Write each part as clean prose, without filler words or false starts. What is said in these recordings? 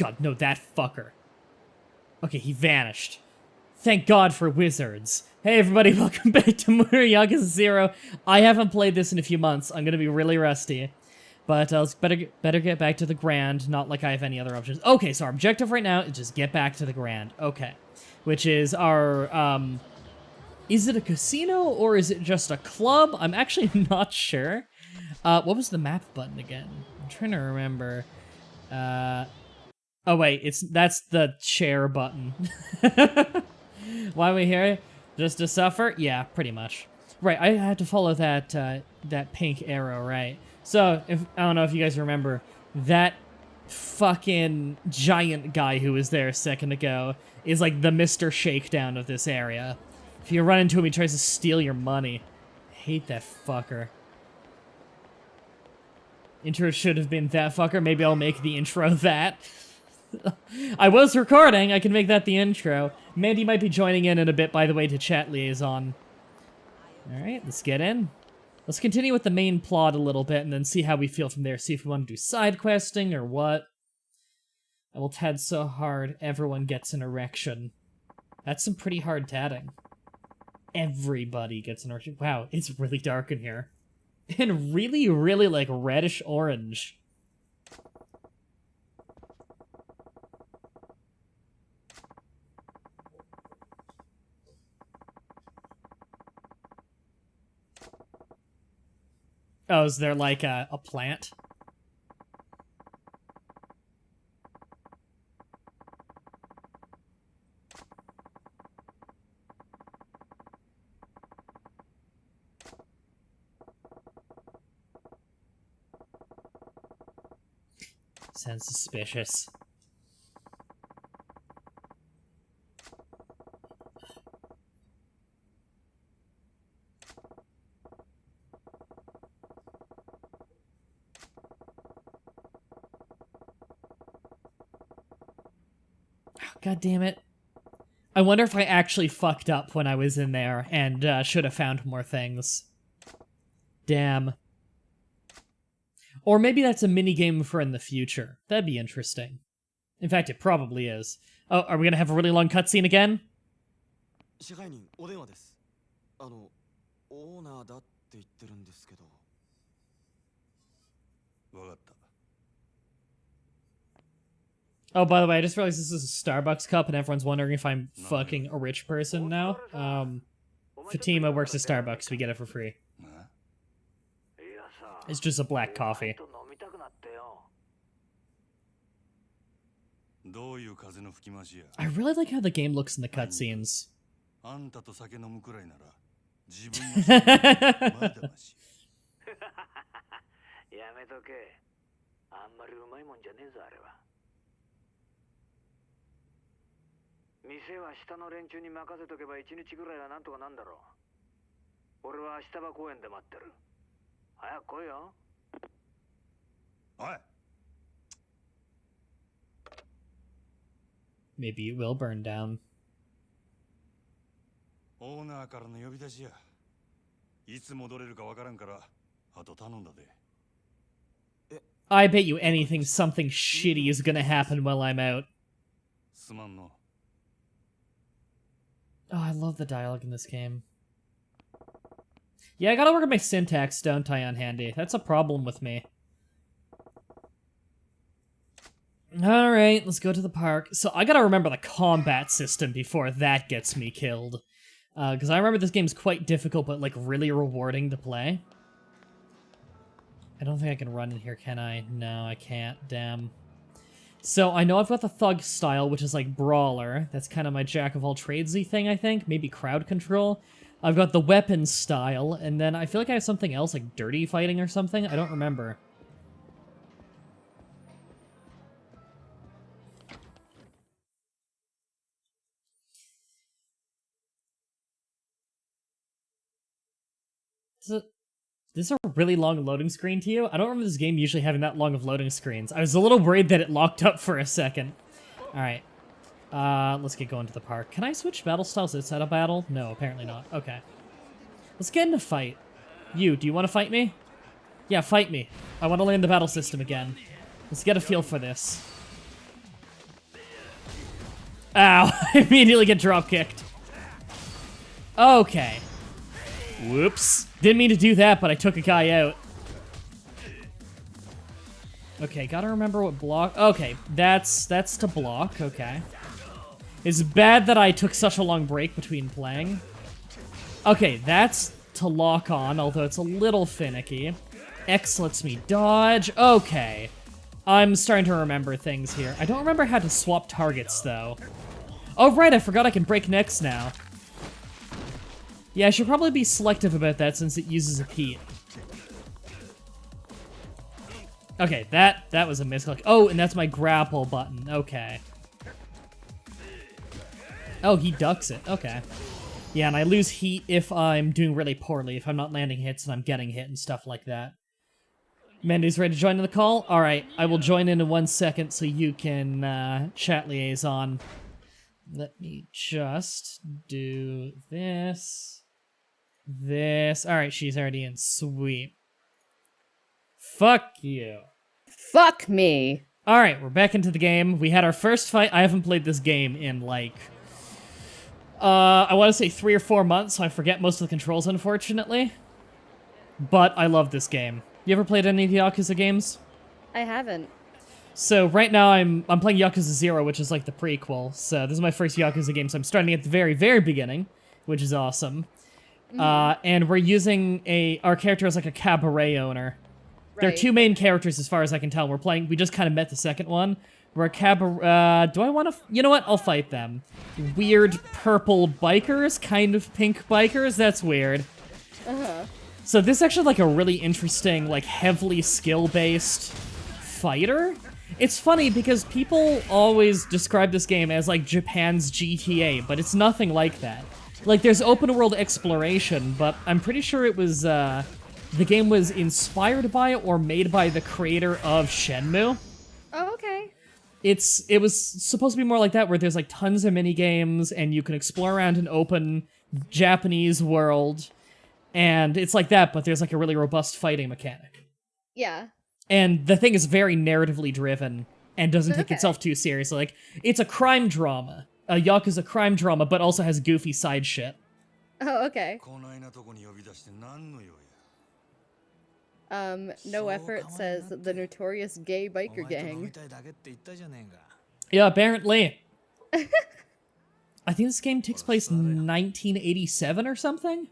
God, no, that fucker. Okay, he vanished. Thank God for wizards. Hey everybody, welcome back to Yakuza 0. I haven't played this in a few months. I'm gonna be really rusty. But let's better get back to the Grand, not like I have any other options. Okay, so our objective right now is just get back to the Grand. Okay. Which is our, is it a casino or is it just a club? I'm actually not sure. What was the map button again? I'm trying to remember. Oh wait, that's the chair button. Why are we here? Just to suffer? Yeah, pretty much. Right, I had to follow that that pink arrow, right? So, I don't know if you guys remember, that fucking giant guy who was there a second ago is like the Mr. Shakedown of this area. If you run into him, he tries to steal your money. I hate that fucker. Intro should have been that fucker. Maybe I'll make the intro that. I was recording. I can make that the intro. Mandy might be joining in a bit, by the way, to chat liaison. Alright, let's get in. Let's continue with the main plot a little bit and then see how we feel from there. See if we want to do side questing or what. I will tad so hard, everyone gets an erection. That's some pretty hard tatting. Everybody gets an erection. Wow, it's really dark in here. And really, really, like, reddish orange. Oh, is there, like, a plant? Sounds suspicious. God damn it. I wonder if I actually fucked up when I was in there and should have found more things. Damn. Or maybe that's a minigame for in the future. That'd be interesting. In fact, it probably is. Oh, are we gonna have a really long cutscene again? Oh, by the way, I just realized this is a Starbucks cup and everyone's wondering if I'm fucking a rich person now. Fatima works at Starbucks, we get it for free. It's just a black coffee. I really like how the game looks in the cutscenes. Maybe it will burn down. I bet you anything something shitty is gonna happen while I'm out. Oh, I love the dialogue in this game. Yeah, I gotta work on my syntax, don't I, on Handy? That's a problem with me. Alright, let's go to the park. So I gotta remember the combat system before that gets me killed. Because I remember this game's quite difficult, but, like, really rewarding to play. I don't think I can run in here, can I? No, I can't. Damn. So I know I've got the thug style, which is like brawler. That's kind of my jack-of-all-tradesy thing, I think. Maybe crowd control. I've got the weapon style, and then I feel like I have something else, like dirty fighting or something. I don't remember. This is a really long loading screen to you? I don't remember this game usually having that long of loading screens. I was a little worried that it locked up for a second. Alright. Let's get going to the park. Can I switch battle styles outside of battle? No, apparently not. Okay. Let's get in a fight. You, do you want to fight me? Yeah, fight me. I want to learn the battle system again. Let's get a feel for this. Ow, I immediately get drop kicked. Okay. Whoops. Didn't mean to do that, but I took a guy out. Okay, gotta remember what block... Okay, that's to block, okay. It's bad that I took such a long break between playing. Okay, that's to lock on, although it's a little finicky. X lets me dodge. Okay. I'm starting to remember things here. I don't remember how to swap targets, though. Oh, right, I forgot I can break necks now. Yeah, I should probably be selective about that since it uses a Pete. Okay, that was a misclick. Oh, and that's my grapple button. Okay. Oh, he ducks it. Okay. Yeah, and I lose heat if I'm doing really poorly, if I'm not landing hits and I'm getting hit and stuff like that. Mandy's ready to join in the call? Alright, I will join in 1 second so you can chat liaison. Let me just do this. This. Alright, she's already in. Sweet. Fuck you. Fuck me. Alright, we're back into the game. We had our first fight. I haven't played this game in, like... I want to say 3 or 4 months, so I forget most of the controls, unfortunately. But I love this game. You ever played any of the Yakuza games? I haven't. So right now I'm playing Yakuza 0, which is like the prequel. So this is my first Yakuza game, so I'm starting at the very, very beginning, which is awesome. And we're using our character as like a cabaret owner. There are 2 main characters as far as I can tell. We just kind of met the second one. We're a cabaret, do I want to, you know what, I'll fight them. Weird purple bikers, kind of pink bikers, that's weird. So this is actually like a really interesting, like heavily skill-based fighter. It's funny because people always describe this game as like Japan's GTA, but it's nothing like that. Like there's open world exploration, but I'm pretty sure it was, the game was inspired by or made by the creator of Shenmue. Oh, okay. It was supposed to be more like that, where there's like tons of mini games and you can explore around an open Japanese world, and it's like that, but there's like a really robust fighting mechanic. Yeah. And the thing is very narratively driven and doesn't take itself too seriously. Like, it's a crime drama, a Yakuza crime drama, but also has goofy side shit. Oh, okay. No effort says the notorious gay biker gang. Yeah, apparently. I think this game takes place in 1987 or something?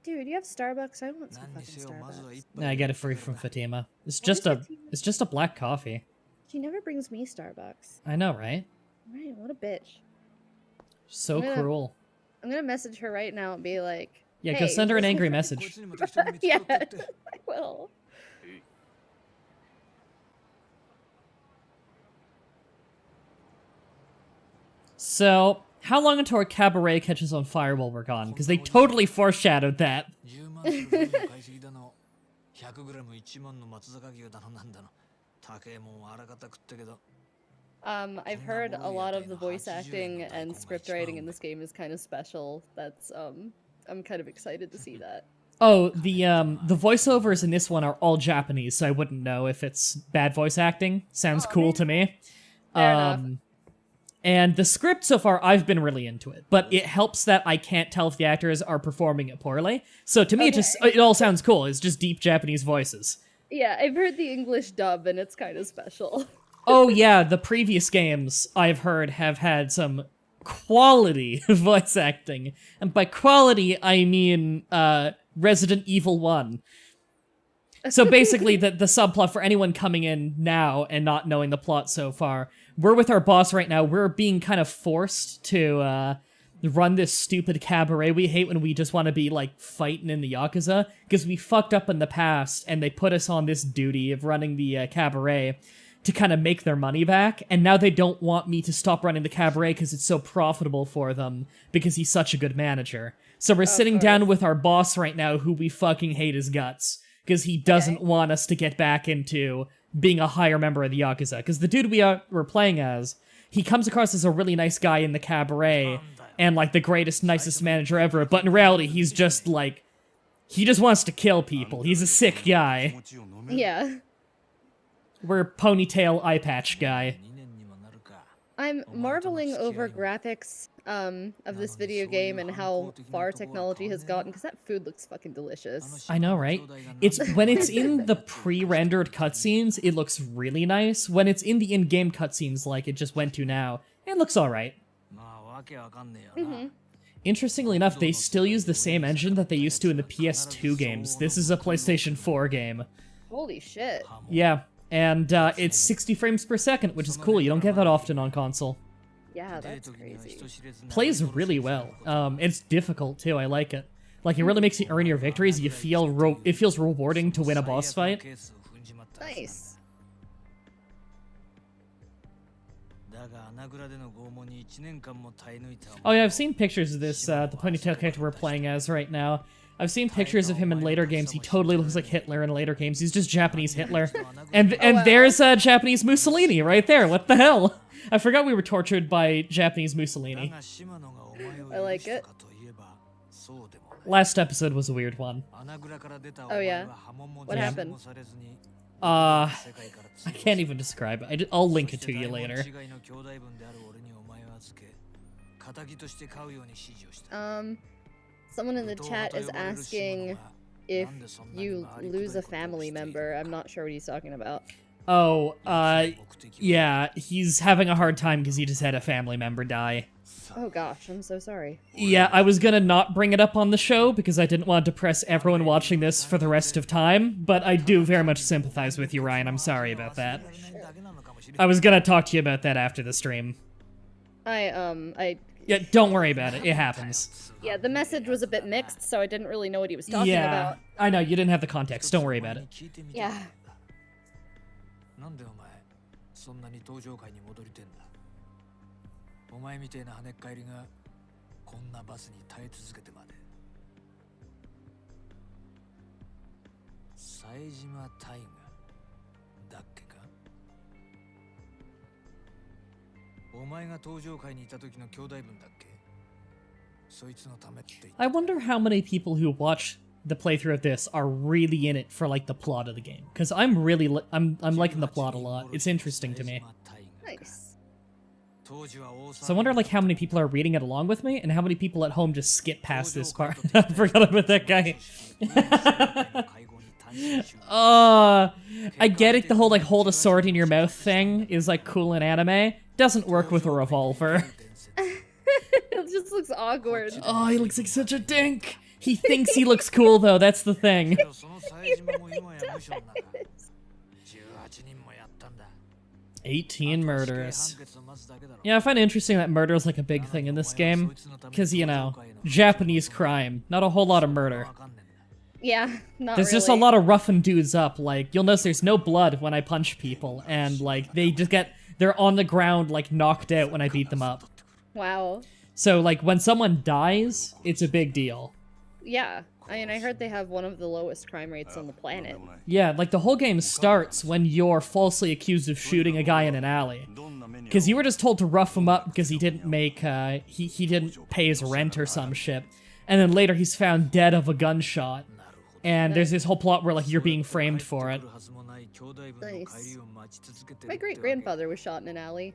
Dude, you have Starbucks? I want some fucking Starbucks. Nah, I get it free from Fatima. It's just a black coffee. She never brings me Starbucks. I know, right? Right, what a bitch. So cruel. I'm gonna message her right now and be like, yeah, hey, go send her an angry message. Yeah, I will. So, how long until our cabaret catches on fire while we're gone? Because they totally foreshadowed that. I've heard a lot of the voice acting and script writing in this game is kind of special. That's, I'm kind of excited to see that. Oh, the voiceovers in this one are all Japanese, so I wouldn't know if it's bad voice acting. Sounds cool to me. Fair enough. And the script so far, I've been really into it, but it helps that I can't tell if the actors are performing it poorly. So to me, it all sounds cool. It's just deep Japanese voices. Yeah, I've heard the English dub, and it's kind of special. Oh yeah, the previous games I've heard have had some quality voice acting. And by quality, I mean, Resident Evil 1. So basically, the subplot for anyone coming in now and not knowing the plot so far, we're with our boss right now. We're being kind of forced to run this stupid cabaret we hate when we just want to be, like, fighting in the Yakuza, because we fucked up in the past, and they put us on this duty of running the cabaret to kind of make their money back, and now they don't want me to stop running the cabaret because it's so profitable for them, because he's such a good manager. So we're sitting down with our boss right now, who we fucking hate his guts, because he doesn't want us to get back into being a higher member of the Yakuza. Because the dude we're playing as, he comes across as a really nice guy in the cabaret, and, like, the greatest, nicest manager ever, but in reality, he's just, like, he just wants to kill people. He's a sick guy. Yeah. We're ponytail eye patch guy. I'm marveling over graphics of this video game and how far technology has gotten, because that food looks fucking delicious. I know, right? It's when it's in the pre-rendered cutscenes, it looks really nice. When it's in the in-game cutscenes, like it just went to now, it looks alright. Interestingly enough, they still use the same engine that they used to in the PS2 games. This is a PlayStation 4 game. Holy shit. Yeah, and it's 60 frames per second, which is cool. You don't get that often on console. Yeah, that's crazy. Plays really well. It's difficult too. I like it. Like it really makes you earn your victories. You feel it feels rewarding to win a boss fight. Nice. Oh yeah, I've seen pictures of this. The ponytail character we're playing as right now. I've seen pictures of him in later games. He totally looks like Hitler in later games. He's just Japanese Hitler. And wow. there's Japanese Mussolini right there. What the hell? I forgot we were tortured by Japanese Mussolini. I like it. Last episode was a weird one. Oh yeah? What happened? I can't even describe it. I'll link it to you later. Someone in the chat is asking if you lose a family member. I'm not sure what he's talking about. Oh, yeah, he's having a hard time because he just had a family member die. Oh gosh, I'm so sorry. Yeah, I was gonna not bring it up on the show because I didn't want to depress everyone watching this for the rest of time, but I do very much sympathize with you, Ryan. I'm sorry about that. I was gonna talk to you about that after the stream. Yeah, don't worry about it. It happens. Yeah, the message was a bit mixed, so I didn't really know what he was talking about. I know, you didn't have the context. Don't worry about it. Yeah. I wonder how many people who watch the playthrough of this are really in it for like the plot of the game, because I'm really I'm liking the plot a lot. It's interesting to me. Nice. So I wonder like how many people are reading it along with me, and how many people at home just skip past this part. I forgot about that guy. I get it. The whole like hold a sword in your mouth thing is like cool in anime. Doesn't work with a revolver. It just looks awkward. Oh, he looks like such a dink. He thinks he looks cool though. That's the thing. He really does. 18 murders. Yeah, I find it interesting that murder is like a big thing in this game. Because, you know, Japanese crime. Not a whole lot of murder. Yeah, not There's just a lot of roughing dudes up. Like, you'll notice there's no blood when I punch people. And, like, they just they're on the ground, like, knocked out when I beat them up. Wow. So, like, when someone dies, it's a big deal. Yeah. I mean, I heard they have one of the lowest crime rates on the planet. Yeah, like, the whole game starts when you're falsely accused of shooting a guy in an alley. Because you were just told to rough him up because he didn't make, he didn't pay his rent or some shit. And then later he's found dead of a gunshot. And there's this whole plot where, like, you're being framed for it. Nice. My great-grandfather was shot in an alley.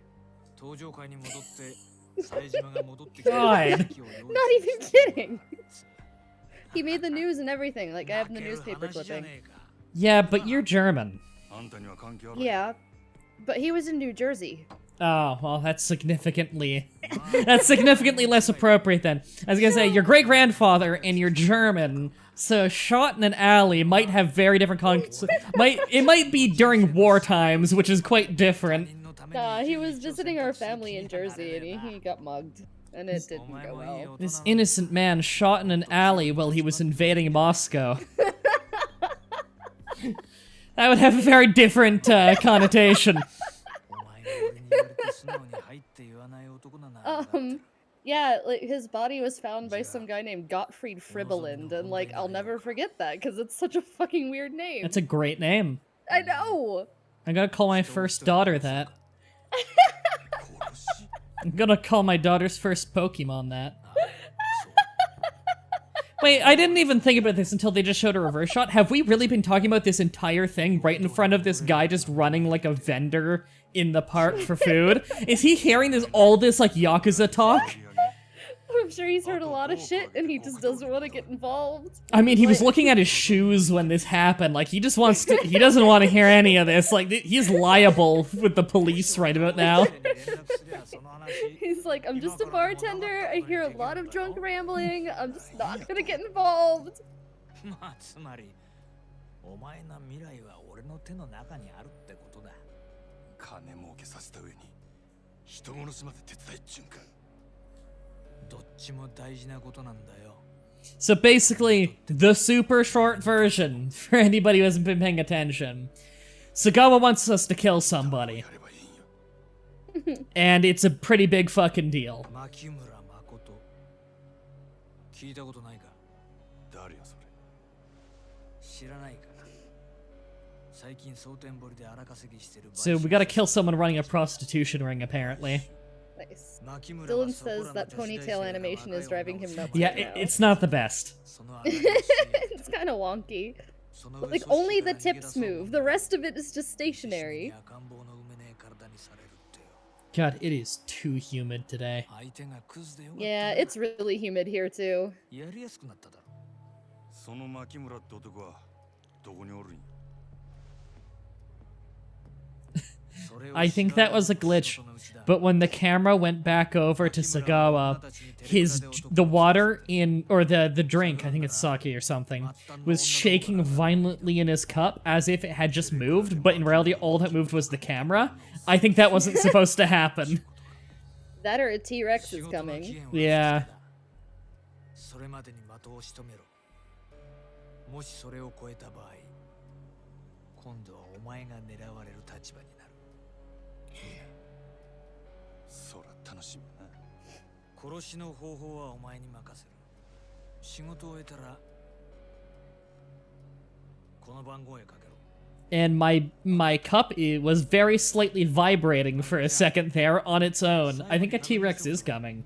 God. Not even kidding! He made the news and everything, like I have the newspaper clipping. Yeah, but you're German. Yeah, but he was in New Jersey. Oh, well, that's significantly less appropriate then. I was gonna say, your great-grandfather and you're German, so shot in an alley might have very different it might be during war times, which is quite different. He was visiting our family in Jersey and he got mugged. And it didn't go well. This innocent man shot in an alley while he was invading Moscow. That would have a very different connotation. Yeah, like his body was found by some guy named Gottfried Fribbelund, and like I'll never forget that because it's such a fucking weird name. That's a great name. I know. I'm gonna call my first daughter that. I'm gonna call my daughter's first Pokemon that. Wait, I didn't even think about this until they just showed a reverse shot. Have we really been talking about this entire thing right in front of this guy just running like a vendor in the park for food? Is he hearing all this like Yakuza talk? I'm sure he's heard a lot of shit and he just doesn't want to get involved. I mean, he was looking at his shoes when this happened. Like, he just wants to, he doesn't want to hear any of this. Like, he's liable with the police right about now. He's like, I'm just a bartender, I hear a lot of drunk rambling, I'm just not gonna get involved. まあつまりお前の未来は俺の手の中にあるってことだ。金儲けさせた上に人殺しまで手伝いっちゅうんか。どっちも大事なことなんだよ。 So basically, the super short version, for anybody who hasn't been paying attention, Sagawa wants us to kill somebody. And it's a pretty big fucking deal. 牧村誠聞いたことないか。誰やそれ。知らないか。最近蒼天堀で荒稼ぎしてる。 So we gotta kill someone running a prostitution ring, apparently. Nice. Dylan says that ponytail animation is driving him nuts. Yeah, right now. it's not the best. It's kind of wonky. Like, only the tips move. The rest of it is just stationary. God, it is too humid today. Yeah, it's really humid here, too. I think that was a glitch, but when the camera went back over to Sagawa, the water or the drink, I think it's sake or something, was shaking violently in his cup as if it had just moved, but in reality all that moved was the camera. I think that wasn't supposed to happen. That or a T-Rex is coming. Yeah. And my cup was very slightly vibrating for a second there on its own. I think a T-Rex is coming.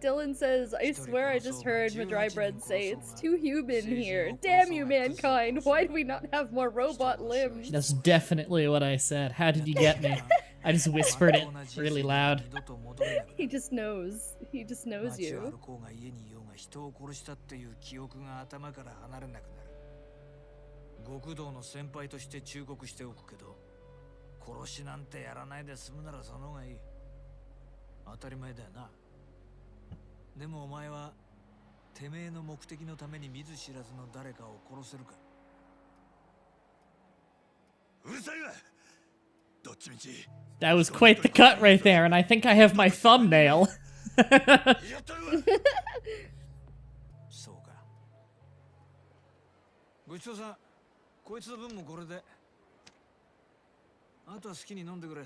Dylan says, I swear I just heard Mah-Dry-Bread say, it's too human here. Damn you, mankind. Why do we not have more robot limbs? That's definitely what I said. How did you get me? I just whispered it really loud. He just knows. He just knows you. 極道の先輩として忠告しておくけど、殺しなんてやらないで済むならその方がいい。当たり前だよな。でもお前はてめえの目的のために見ず知らずの誰かを殺せるか。うるさいわ。どっちみち。That was quite the cut right there, and I think I have my thumbnail. そうか。ごちそうさん。 こいつの分もこれで。あとは好きに飲んでくれ。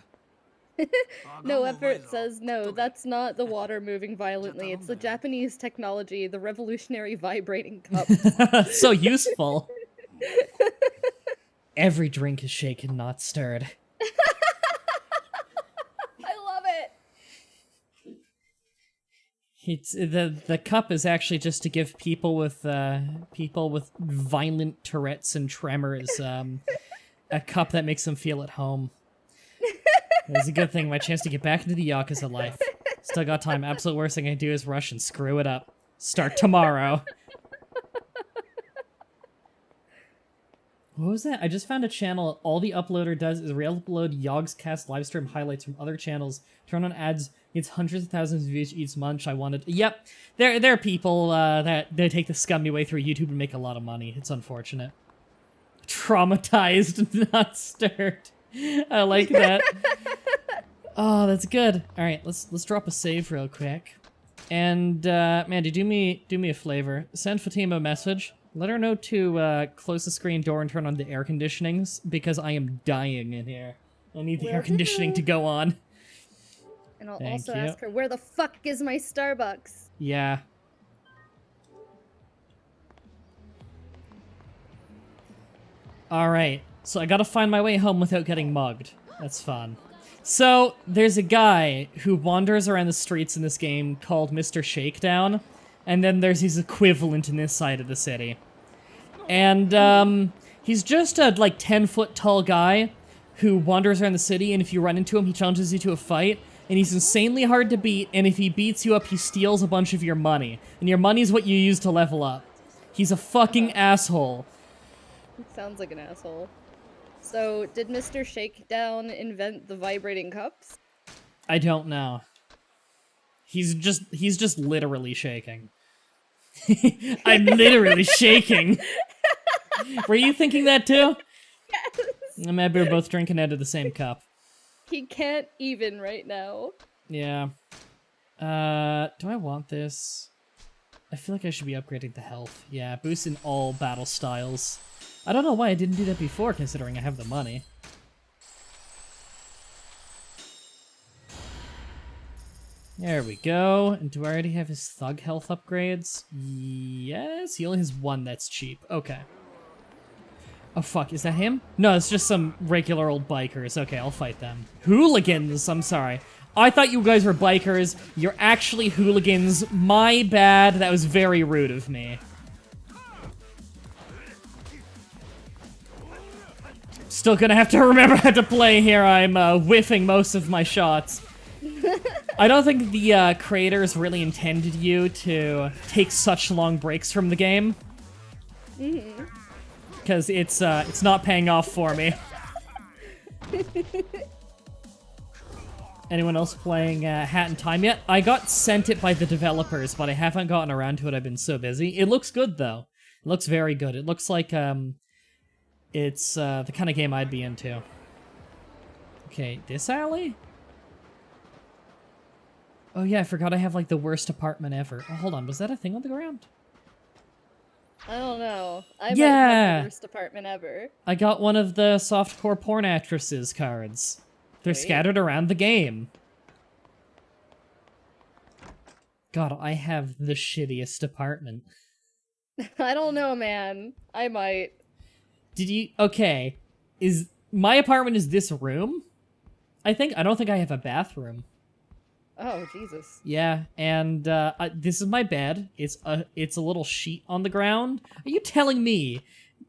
No effort says no, that's not the water moving violently. It's the Japanese technology, the revolutionary vibrating cup. So useful. Every drink is shaken, not stirred. I love it. It's the cup is actually just to give people with violent Tourette's and tremors a cup that makes them feel at home. It's a good thing, my chance to get back into the Yakuza life. Still got time. Absolute worst thing I can do is rush and screw it up. Start tomorrow. What was that? I just found a channel. All the uploader does is re-upload Yogscast livestream highlights from other channels. Turn on ads. Gets hundreds of thousands of views each month. I wanted. Yep, there are people that they take the scummy way through YouTube and make a lot of money. It's unfortunate. Traumatized, not stirred. I like that. Oh, that's good. All right, let's drop a save real quick. And Mandy, do me a favor. Send Fatima a message. Let her know to close the screen door and turn on the air conditionings because I am dying in here. I need the air conditioning to go on. And I'll also ask her, where the fuck is my Starbucks? Yeah. Alright, so I gotta find my way home without getting mugged. That's fun. So, there's a guy who wanders around the streets in this game called Mr. Shakedown, and then there's his equivalent in this side of the city. And, he's just a, like, 10-foot tall guy who wanders around the city, and if you run into him, he challenges you to a fight, and he's insanely hard to beat, and if he beats you up, he steals a bunch of your money. And your money's what you use to level up. He's a fucking asshole. Sounds like an asshole. So, did Mr. Shakedown invent the vibrating cups? I don't know. He's just literally shaking. I'm literally shaking. Were you thinking that too? Yes! Maybe we're both drinking out of the same cup. He can't even right now. Yeah. Do I want this? I feel like I should be upgrading the health. Yeah, boost in all battle styles. I don't know why I didn't do that before, considering I have the money. There we go. And do I already have his thug health upgrades? Yes, he only has one that's cheap. Okay. Oh fuck, is that him? No, it's just some regular old bikers. Okay, I'll fight them. Hooligans, I'm sorry. I thought you guys were bikers. You're actually hooligans. My bad. That was very rude of me. Still gonna have to remember how to play here. I'm whiffing most of my shots. I don't think the creators really intended you to take such long breaks from the game. Because it's not paying off for me. Anyone else playing Hat in Time yet? I got sent it by the developers, but I haven't gotten around to it. I've been so busy. It looks good, though. It looks very good. It looks like it's the kind of game I'd be into. Okay, this alley? Oh yeah, I forgot I have like the worst apartment ever. Oh, hold on, was that a thing on the ground? I don't know. I might Yeah. have the worst apartment ever. I got one of the softcore porn actresses cards. They're Sweet. scattered around the game. God, I have the shittiest apartment. I don't know, man. I might. Did you... Okay. My apartment is this room? I don't think I have a bathroom. Oh, Jesus. Yeah, and this is my bed. It's a little sheet on the ground. Are you telling me,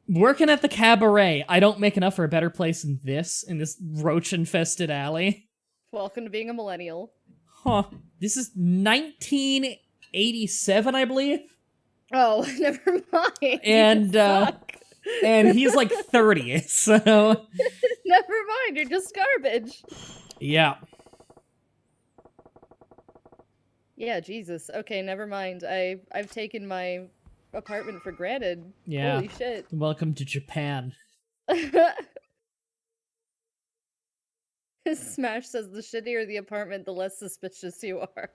working at the cabaret, I don't make enough for a better place in this roach-infested alley? Welcome to being a millennial. Huh. This is 1987, I believe? Oh, never mind. And, You suck. and he's like 30, so... Never mind, you're just garbage. Yeah. Yeah, Jesus. Okay, never mind. I've taken my apartment for granted. Yeah. Holy shit. Welcome to Japan. Smash says the shittier the apartment, the less suspicious you are.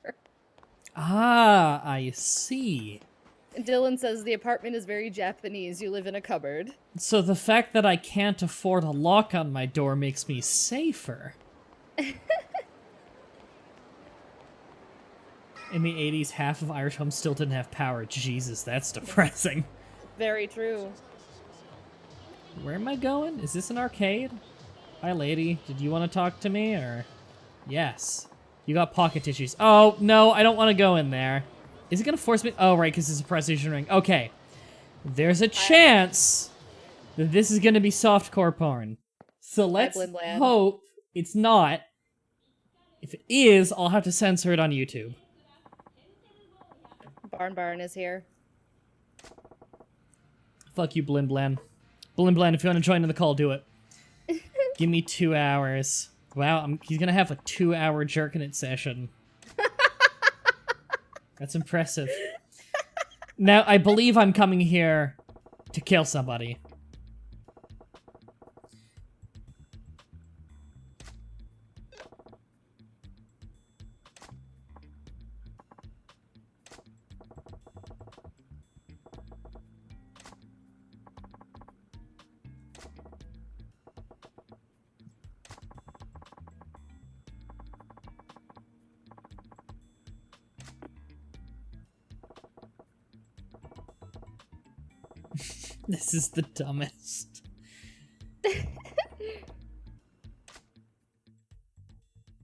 Ah, I see. Dylan says the apartment is very Japanese. You live in a cupboard. So the fact that I can't afford a lock on my door makes me safer. In the 80s, half of Irish homes still didn't have power. Jesus, that's depressing. Very true. Where am I going? Is this an arcade? Hi, lady. Did you want to talk to me, or...? Yes. You got pocket tissues. Oh, no, I don't want to go in there. Is it going to force me? Oh, right, because it's a precision ring. Okay. There's a chance that this is going to be softcore porn. So let's hope it's not. If it is, I'll have to censor it on YouTube. Barn is here. Fuck you, Blin Blan. Blin Blan, if you want to join in the call, do it. Give me 2 hours. Wow, he's gonna have a 2-hour jerking it session. That's impressive. Now, I believe I'm coming here to kill somebody. This is the dumbest.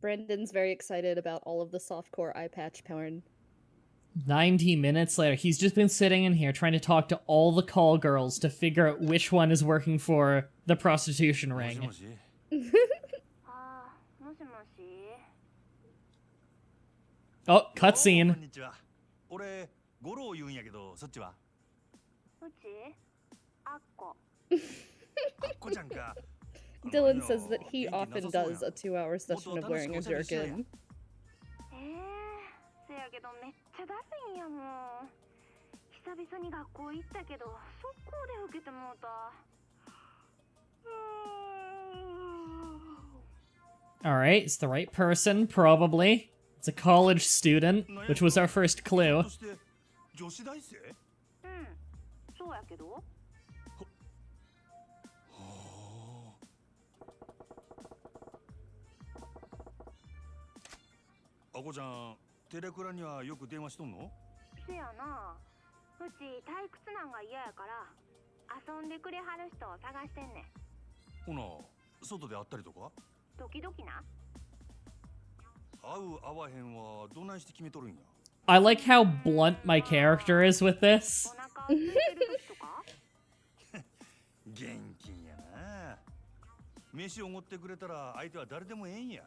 Brandon's very excited about all of the softcore eye patch porn. 90 minutes later, he's just been sitting in here trying to talk to all the call girls to figure out which one is working for the prostitution ring. もしもしあー、もしもし。 Oh, こ cutscene. んにちは。俺、五郎言うんやけど、そっちはうちあっこ。あっこちゃんか。 Dylan says that he often does a 2-hour session of wearing a jerkin. せやけどめっちゃだるいんやもん。久々に学校行ったけど、速攻で受けてもうた。Alright, it's the right person, probably. It's a college student, which was our first clue. そして女子大生？うん、そうやけど。はあ。あこちゃん、テレクラにはよく電話しとんの？せやな。うち退屈なんが嫌やから、遊んでくれはる人を探してんねん。ほな、外で会ったりとか？時々な。会う会わへんはどないして決めとるんや。 I like how blunt my character is with お this. 腹空いてる時とか。現金やな。飯をおごってくれたら相手は誰でもええんや。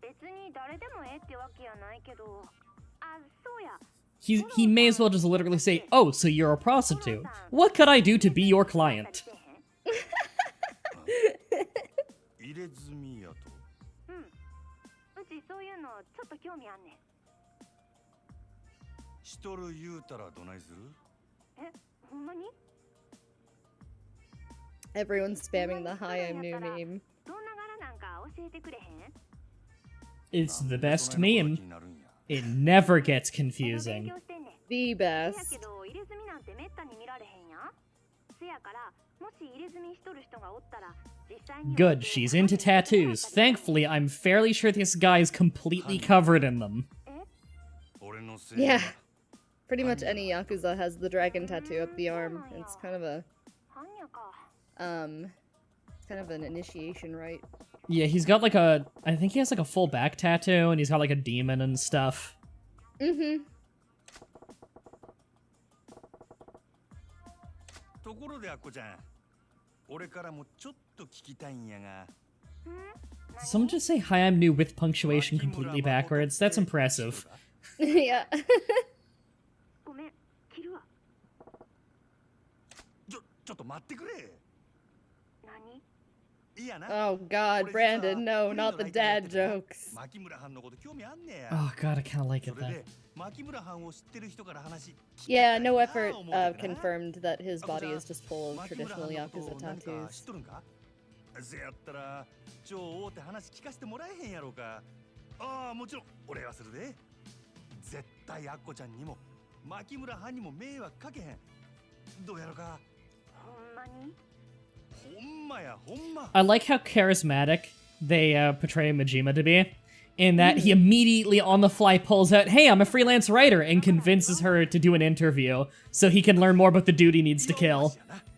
別に誰でもええってわけやないけど。あ、そうや。 He may as well just literally say, "Oh, so you're a prostitute. What could I do to be your client?" 入れ墨やと。うん。うちそういうのちょっと興味あんねん。しとる言うたらどないする？え、ほんまに？ Everyone's spamming the hi, I'm new meme. どんな柄なんか教えてくれへん？ It's the best meme. It never gets confusing. 勉強してんねん。 The せや best. けど入れ墨なんてめったに見られへんやん。せやからもし入れ墨しとる人がおったら実際に Good, she's into tattoos. Thankfully, I'm fairly sure this guy is completely covered in them. 俺のせいだ。 Yeah. Pretty much any Yakuza has the dragon tattoo up the arm. It's kind of a はんやか。 it's kind of an initiation rite. Yeah, he's got like a... I think he has like a full back tattoo, and he's got like a demon and stuff. Mm-hmm. ところであっこちゃん、俺からもちょっと聞きたいんやが。 Did someone just say, "Hi, I'm new" with punctuation completely backwards? That's impressive. Yeah. ごめん、切るわ。ちょっと待ってくれ。何？いいやな。 Oh god, Brandon, no, not the dad jokes. 牧村藩のこと興味あんねや。 Oh god, I kind of like そ it れ then. で牧村藩を知ってる人から話聞きたい Yeah, な no 思 effort うてな。 confirmed that his あこちゃ body ん is just full of 牧村 traditional 藩の Yakuza ことなんか知っ tattoos. とるんか？せやったら超大手話聞かせてもらえへんやろうか。ああ、もちろん俺はするで。絶対あっこちゃんにも牧村藩にも迷惑かけへん。どうやろか。ほんまに？ほんまや、ほんま。 I like how charismatic they portray Majima to be, in that he immediately on the fly pulls out, "Hey, I'm a freelance writer," and convinces her to do an interview so he can learn more about the dude he needs to kill.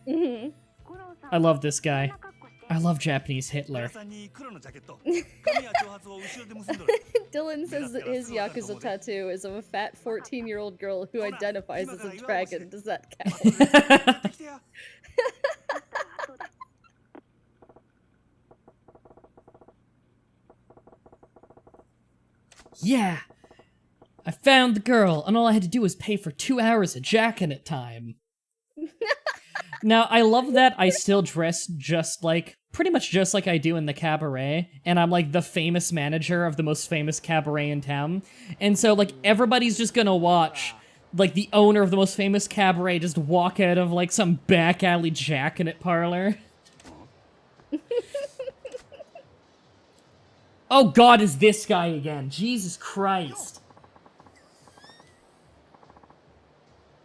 Mm-hmm. 五郎さん。 I love this こん guy. な格好して I love Japanese 皆 Hitler. さんに黒のジャケット、髪や長髪を後ろで結んどる。 Dylan says that his Yakuza tattoo is of a fat 14-year-old girl who identifies as a dragon. Does that count? 来てや。後で。 Yeah! I found the girl, and all I had to do was pay for 2 hours of jacking at time. Now, I love that I still dress just like, pretty much just like I do in the cabaret, and I'm like the famous manager of the most famous cabaret in town. And so, like, everybody's just gonna watch, like, the owner of the most famous cabaret just walk out of, like, some back alley jacking it parlor. Oh god, is this guy again? Jesus Christ.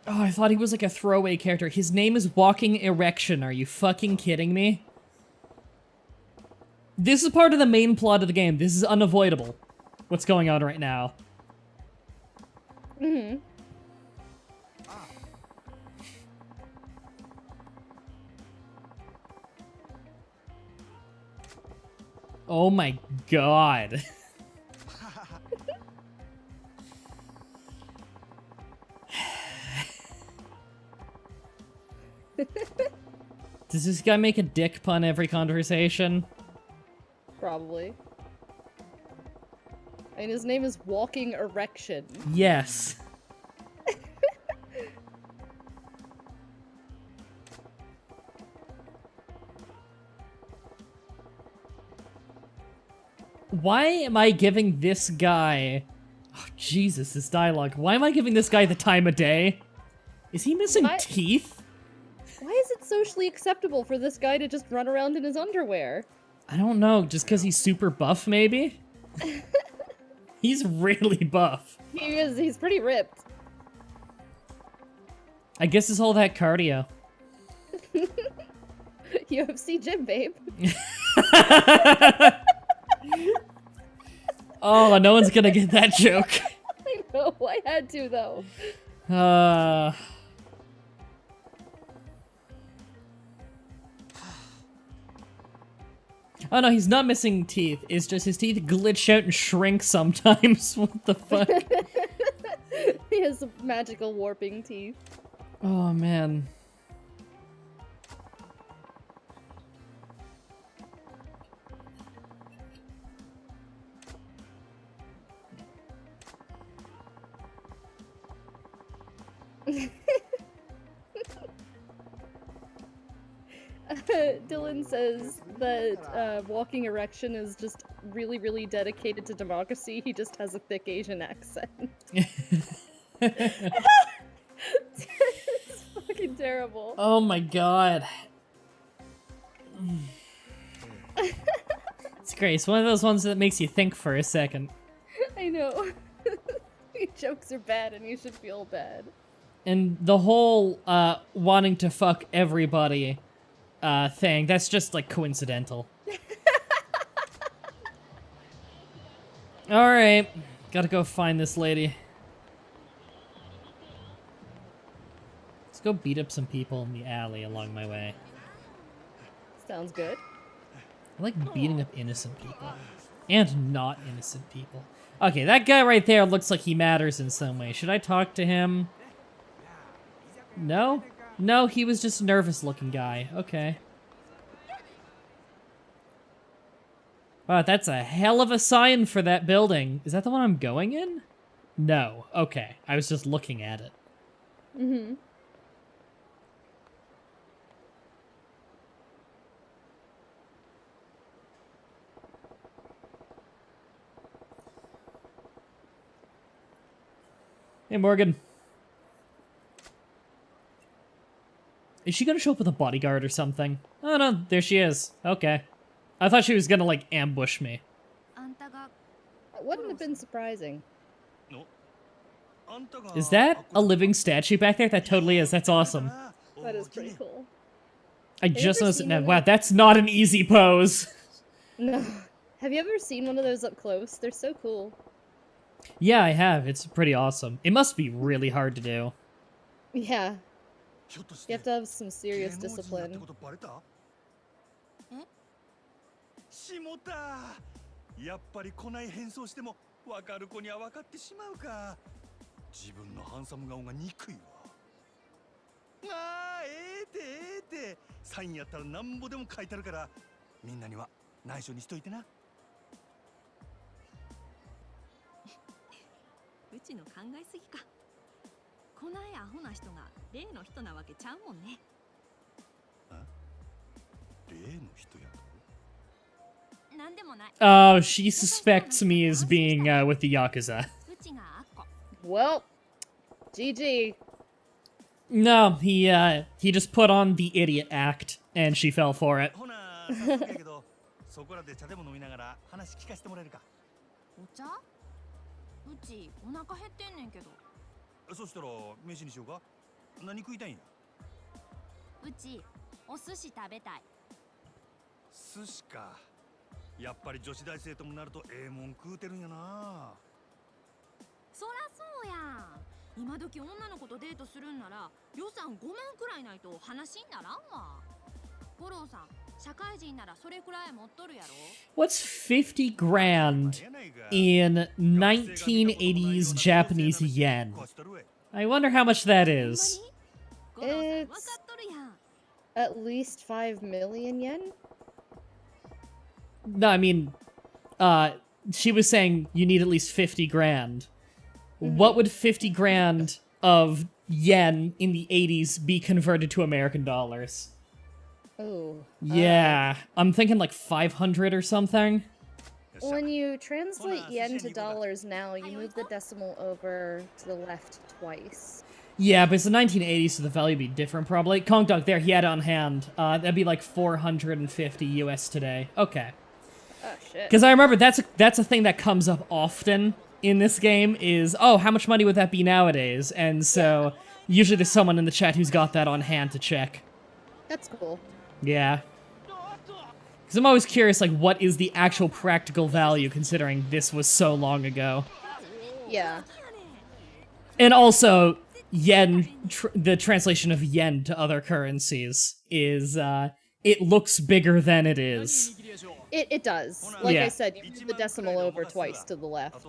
Oh, I thought he was like a throwaway character. His name is Walking Erection. Are you fucking kidding me? This is part of the main plot of the game. This is unavoidable. What's going on right now? Mm-hmm. Oh my god. Does this guy make a dick pun every conversation? Probably. And his name is Walking Erection. Yes. Why am I giving this guy... Oh, Jesus, this dialogue. Why am I giving this guy the time of day? Is he missing What? teeth? Why is it socially acceptable for this guy to just run around in his underwear? I don't know, just because he's super buff, maybe? He's really buff. He is, he's pretty ripped. I guess it's all that cardio. UFC gym, babe. Oh, no one's gonna get that joke. I know, I had to, though. Oh no, he's not missing teeth. It's just his teeth glitch out and shrink sometimes. What the fuck? He has magical warping teeth. Oh man. Dylan says that Walking Erection is just really, really dedicated to democracy. He just has a thick Asian accent. It's fucking terrible. Oh my god. It's great. It's one of those ones that makes you think for a second. I know. Your jokes are bad and you should feel bad. And the whole wanting to fuck everybody thing, that's just like coincidental. Alright, gotta go find this lady. Let's go beat up some people in the alley along my way. Sounds good. I like beating up innocent people. And not innocent people. Okay, that guy right there looks like he matters in some way. Should I talk to him? No? No, he was just a nervous-looking guy. Okay. Wow, that's a hell of a sign for that building. Is that the one I'm going in? No. Okay. I was just looking at it. Mm-hmm. Hey, Morgan. Is she gonna show up with a bodyguard or something? Oh no, there she is. Okay. I thought she was gonna, like, ambush me. That wouldn't have been surprising. Is that a living statue back there? That totally is. That's awesome. That is pretty cool. I you just ever noticed it seen now. one of Wow, that's not an easy pose. No. Have you ever seen one of those up close? They're so cool. Yeah, I have. It's pretty awesome. It must be really hard to do. Yeah. You have to have some serious discipline. しもたやっぱり来ない変装しても分かる子には分かってしまうか自分のハンサム顔が憎いわああええてサインやったらなんぼでも書いてあるからみんなには内緒にしといてなうちの考えすぎかこないアホな人が例の人なわけちゃうもんね例の人やと Oh, she suspects me as being with the Yakuza. Well, GG. No, he just put on the idiot act, and she fell for it. ほな早速やけどそこらで茶でも飲みながら話聞かせてもらえるかお茶うちお腹減ってんねんけどそしたら飯にしようか何食いたいんやうちお寿司食べたい寿司かやっぱり女子大生ともなるとええもん食うてるんやなそらそうやん今時女の子とデートするんなら予算5万くらいないと話にならんわ五郎さん社会人ならそれくらい持っとるやろ What's 50 grand in 1980s Japanese yen? I wonder how much that is. 五郎さん分かっとるやん At least 5 million yen? No, I mean, she was saying you need at least 50 grand. What would 50 grand of yen in the 80s be converted to American dollars? Oh. Yeah, I'm thinking like 500 or something. When you translate yen to dollars now, you move the decimal over to the left twice. Yeah, but it's the 1980s, so the value would be different probably. Kong Dog, there, he had it on hand. That'd be like 450 US today. Okay. Oh, shit. Because I remember that's a thing that comes up often in this game is, oh, how much money would that be nowadays? And so usually there's someone in the chat who's got that on hand to check. That's cool. Yeah. Because I'm always curious, like, what is the actual practical value considering this was so long ago? Yeah. And also, yen, the translation of yen to other currencies is, it looks bigger than it is. It does. Like Yeah. I said, you move the decimal over twice to the left.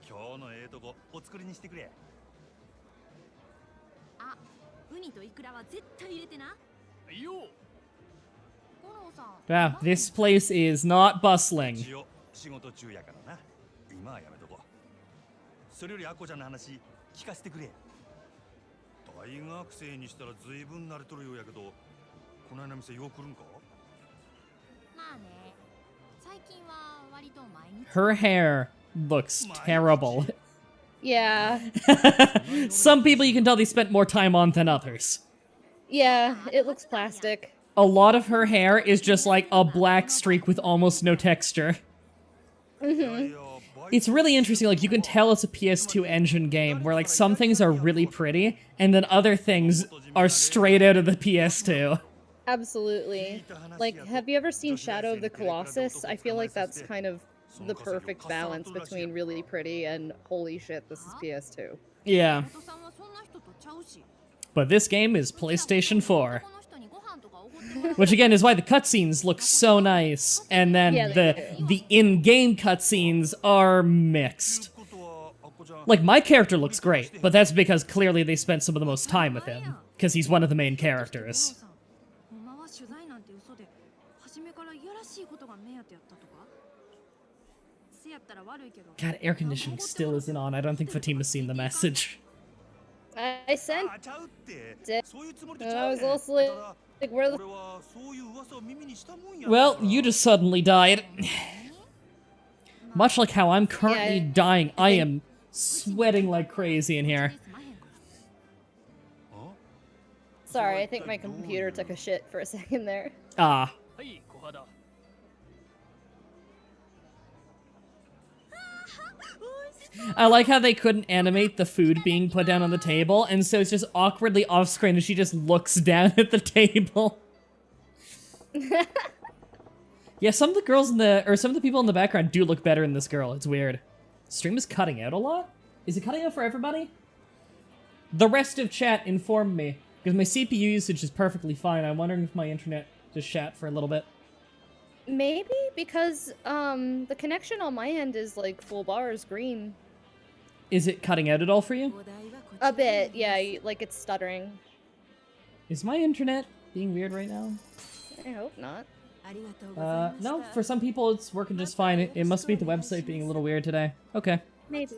今日のええとこお作りにしてくれ。あ、ウニとイクラは絶対入れてな。五郎さん。 Wow, this place is not bustling. 一応仕事中やからな。今はやめとこう。それよりアッコちゃんの話聞かせてくれ。大学生にしたら随分慣れとるようやけど、この間店よう来るんか？まあね。最近は割と毎日。 Her hair looks terrible. Yeah. Some people you can tell they spent more time on than others. Yeah, it looks plastic. A lot of her hair is just like a black streak with almost no texture. It's really interesting, like, you can tell it's a PS2 engine game, where, like, some things are really pretty, and then other things are straight out of the PS2. Absolutely. Like, have you ever seen Shadow of the Colossus? I feel like that's kind of the perfect balance between really pretty and holy shit, this is PS2. Yeah, 元さんはそんな人とちゃうし。 but this game is PlayStation 4. この人にご飯とかおごってもらう。 Which, again, is why the cutscenes look so nice, and then Yeah, they the in-game cutscenes are mixed. Like, my character looks great, but that's because clearly they spent some of the most time with him, because he's one of the main 五郎 characters. さん、ほんまは取材なんて嘘で、初めからいやらしいことが目当てやったとか。せやったら悪いけど。 God, air conditioning still isn't on. I don't think Fatima's seen the message. I sent あちゃうって。 it. そういうつもり And でちゃ I う was ねん。 also like, where the 俺はそういう噂を耳にしたもんや。 Well, you just suddenly died. Much like how I'm currently Yeah, dying, I am sweating like crazy in here. Sorry, I think my computer took a shit for a second there. Ah. I like how they couldn't animate the food being put down on the table, and so it's just awkwardly off screen and she just looks down at the table. Yeah, some of the girls some of the people in the background do look better in this girl. It's weird. Stream is cutting out a lot? Is it cutting out for everybody? The rest of chat informed me, because my CPU usage is perfectly fine. I'm wondering if my internet just shat for a little bit. Maybe because the connection on my end is like full bars green. Is it cutting out at all for you? A bit, yeah, like it's stuttering. Is my internet being weird right now? I hope not. No, for some people it's working just fine. It must be the website being a little weird today. Okay. Maybe.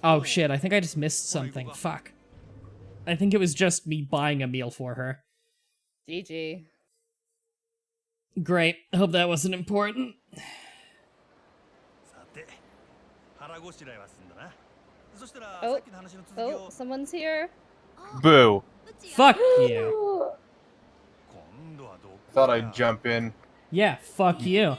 Oh shit, I think I just missed something. Fuck. I think it was just me buying a meal for her. GG. Great. I hope that wasn't important. さて、腹ごしらえは済んだな。そしたら Oh. さっきの話の続き Oh, を someone's here. Boo. Fuck you. 今度はどこ Thought や I'd jump in. Yeah, fuck you.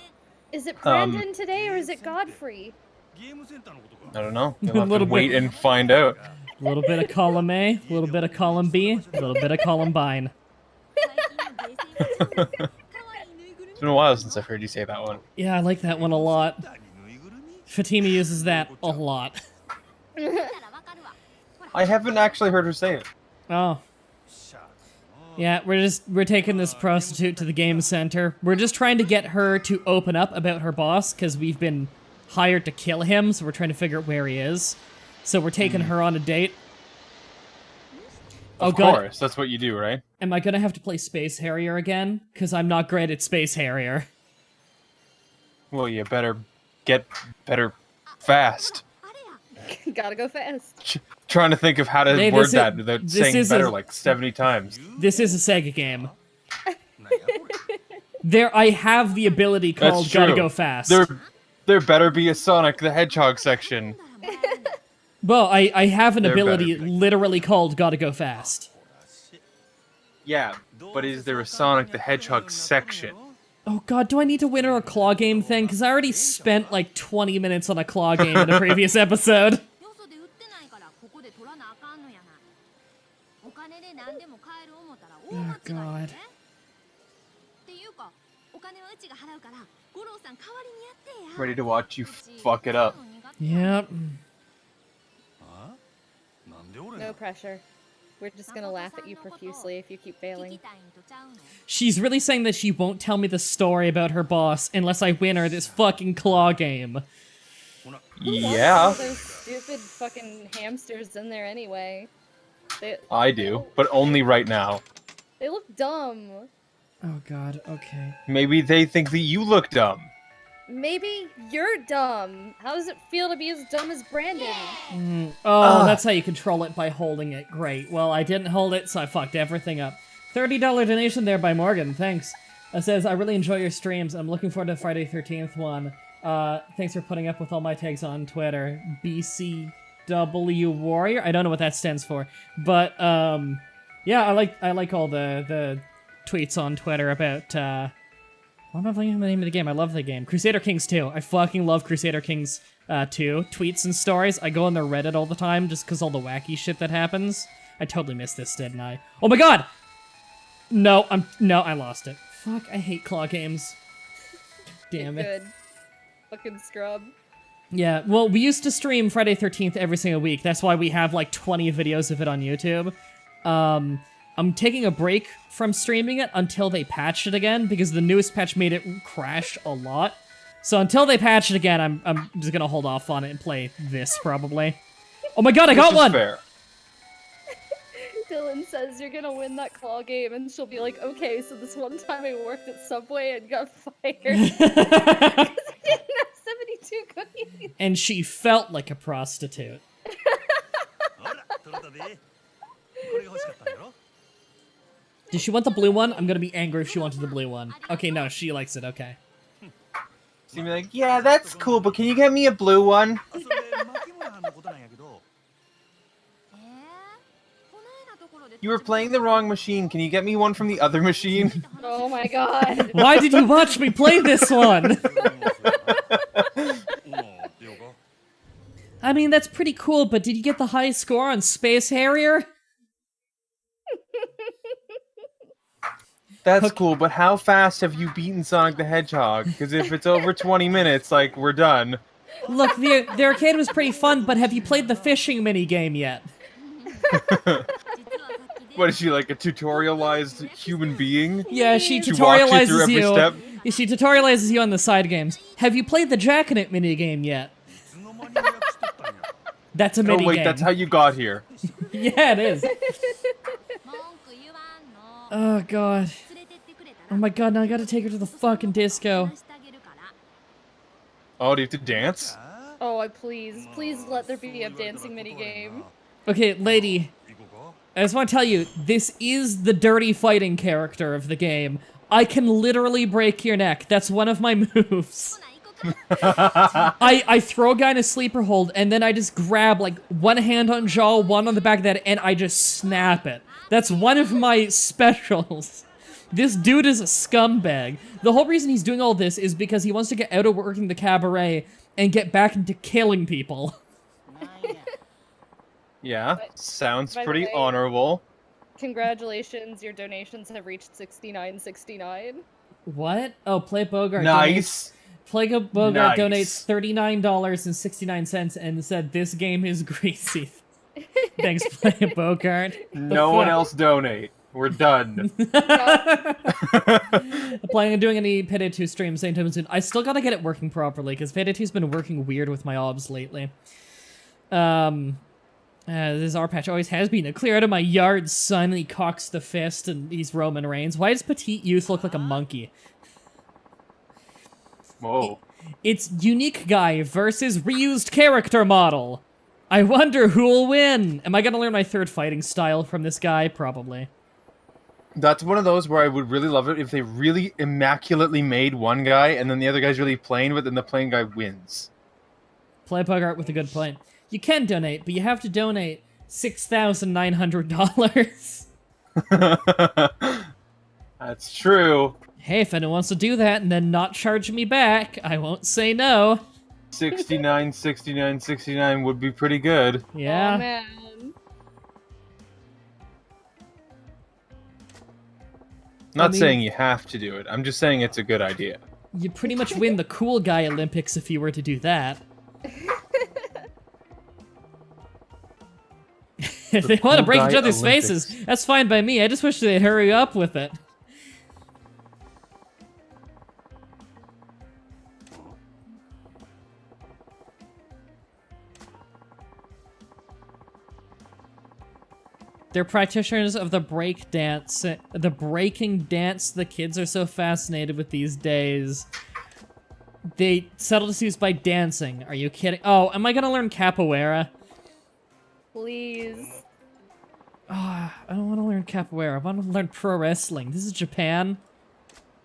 Is it Brandon today or is it Godfrey? ゲームセンターのことか。 I don't know. You'll have to Little wait bit. and find out. A little bit of column A, a little bit of column B, a little bit of Columbine. It's been a while since I've heard you say that one. Yeah, I like that one a lot. 何ぬいぐるみ Fatima uses that a lot. I haven't actually heard her say it. Oh. シャークの Yeah, we're taking this prostitute to the game center. We're just trying to get her to open up about her boss, because we've been hired to kill him, so we're trying to figure out where he is. So we're taking her on a date. Of God. course, that's what you do, right? Am I gonna have to play Space Harrier again? Because I'm not great at Space Harrier. Well, you better get better fast. あれや Gotta go fast. Trying to think of how to Hey, word this that is- without this saying is better a- like 70 times. This is a Sega game. なんやこれ There, I have the ability That's called Gotta true. Go Fast. There better be a Sonic the Hedgehog section. ならもらえんだ Well, I have an There ability better be. literally called Gotta Go Fast. Yeah, but is there a Sonic the Hedgehog section? Oh god, do I need to winter a claw game thing? Because I already spent like 20 minutes on a claw game in a previous episode. よそで売ってないからここで取らなあかんのやないお金で何でも買える思ったら大間違いやね God. っていうかお金はうちが払うから五郎さん代わりにやってや Ready to watch you fuck it up. Yep. あなんで俺 No pressure. We're just gonna laugh at you profusely if you keep 聞 failing. きたいんとちゃうの She's really saying that she won't tell me the story about her boss unless I win her this fucking claw game. All Yeah, those stupid fucking hamsters in there anyway. They I do, but only right now. they look dumb. Oh god, okay. Maybe they think that you look dumb. Maybe you're dumb. How does it feel to be as dumb as Brandon? Oh, that's how you control it, by holding it. Great. Well, I didn't hold it, so I fucked everything up. $30 donation there by Morgan. Thanks. It says, I really enjoy your streams. I'm looking forward to the Friday 13th one. Thanks for putting up with all my tags on Twitter. BCW Warrior? I don't know what that stands for. But, yeah, I like all the tweets on Twitter about, why am I forgetting the name of the game? I love the game. Crusader Kings 2. I fucking love Crusader Kings 2. Tweets and stories. I go on their Reddit all the time just because all the wacky shit that happens. I totally missed this, didn't I? Oh my god! No, I lost it. Fuck, I hate claw games. Damn it. Good. Fucking scrub. Yeah, well, we used to stream Friday 13th every single week. That's why we have like 20 videos of it on YouTube. I'm taking a break from streaming it until they patch it again, because the newest patch made it crash a lot. So until they patch it again, I'm just gonna hold off on it and play this, probably. Oh my god, I got Which is one! fair. Dylan says you're gonna win that claw game, and she'll be like, okay, so this one time I worked at Subway and got fired because I didn't have 72 cookies. And she felt like a prostitute. ほら取れたでこれが欲しかったんやろ Does she want the blue one? I'm gonna be angry if she wanted the blue one. Okay, no, she likes it, okay. So you'd be like, yeah, that's cool, but can you get me a blue one? あそれで牧村はんのことなんやけどこないなところで You were playing the wrong machine. Can you get me one from the other machine? Oh my god. Why did you watch me play this one? うんっていうか I mean, that's pretty cool, but did you get the highest score on Space Harrier? That's cool, but how fast have you beaten Sonic the Hedgehog? Because if it's over 20 minutes, like, we're done. Look, the arcade was pretty fun, but have you played the fishing minigame yet? 実はさっき What is she, like a tutorialized human being? Yeah, she She walks you through tutorializes every you. step? She tutorializes you on the side games. Have you played the Jack-in-It minigame yet? いつの間に予約してったんや That's a Oh minigame. wait, that's how you got here. Yeah, it is. 文句言わんの Oh god. 連れてってくれた Oh ら my god, now I gotta take her to the fucking disco. 話してあげるから Oh, do you have to dance? あ Oh, please let there be a dancing minigame. Okay, lady, 行こうか I just want to tell you, this is the dirty fighting character of the game. I can literally break your neck. That's one of my moves. ほな行こか I throw a guy in a sleeper hold, and then I just grab, like, one hand on jaw, one on the back of the head, and I just snap it. That's one of my specials. This dude is a scumbag. The whole reason he's doing all this is because he wants to get out of working the cabaret and get back into killing people. Yeah, sounds by the pretty way- honorable. Congratulations, your donations have reached 69.69. What? Oh, Play Bogart. Nice. Play Bogart Nice. donates $39.69 and said this game is greasy. Thanks, Play Bogart. No one else donate. We're done. Planning on doing any Payday 2 streams anytime soon. I still gotta get it working properly, because Payday 2's been working weird with my obs lately. I This R-Patch always has been a clear out of my yard, son. He cocks the fist and he's Roman Reigns. Why does Petite Youth look like a monkey? Whoa. It's unique guy versus reused character model. I wonder who'll win. Am I gonna learn my third fighting style from this guy? Probably. That's one of those where I would really love it if they really immaculately made one guy and then the other guy's really plain, but then the plain guy wins. Play Bogart with a good point. You can donate, but you have to donate $6,900. That's true. Hey, if anyone wants to do that and then not charge me back, I won't say no. 69, 69, 69 would be pretty good. Yeah. Oh, man. Not saying you have to do it. I'm just saying it's a good idea. You pretty much win the cool guy Olympics if you were to do that. If they want to break each other's faces, that's fine by me. I just wish they'd hurry up with it. They're practitioners of the break dance, the breaking dance the kids are so fascinated with these days. They settle disputes by dancing. Are you kidding? Oh, am I gonna learn capoeira? Please. Oh, I don't want to learn capoeira. I want to learn pro wrestling. This is Japan.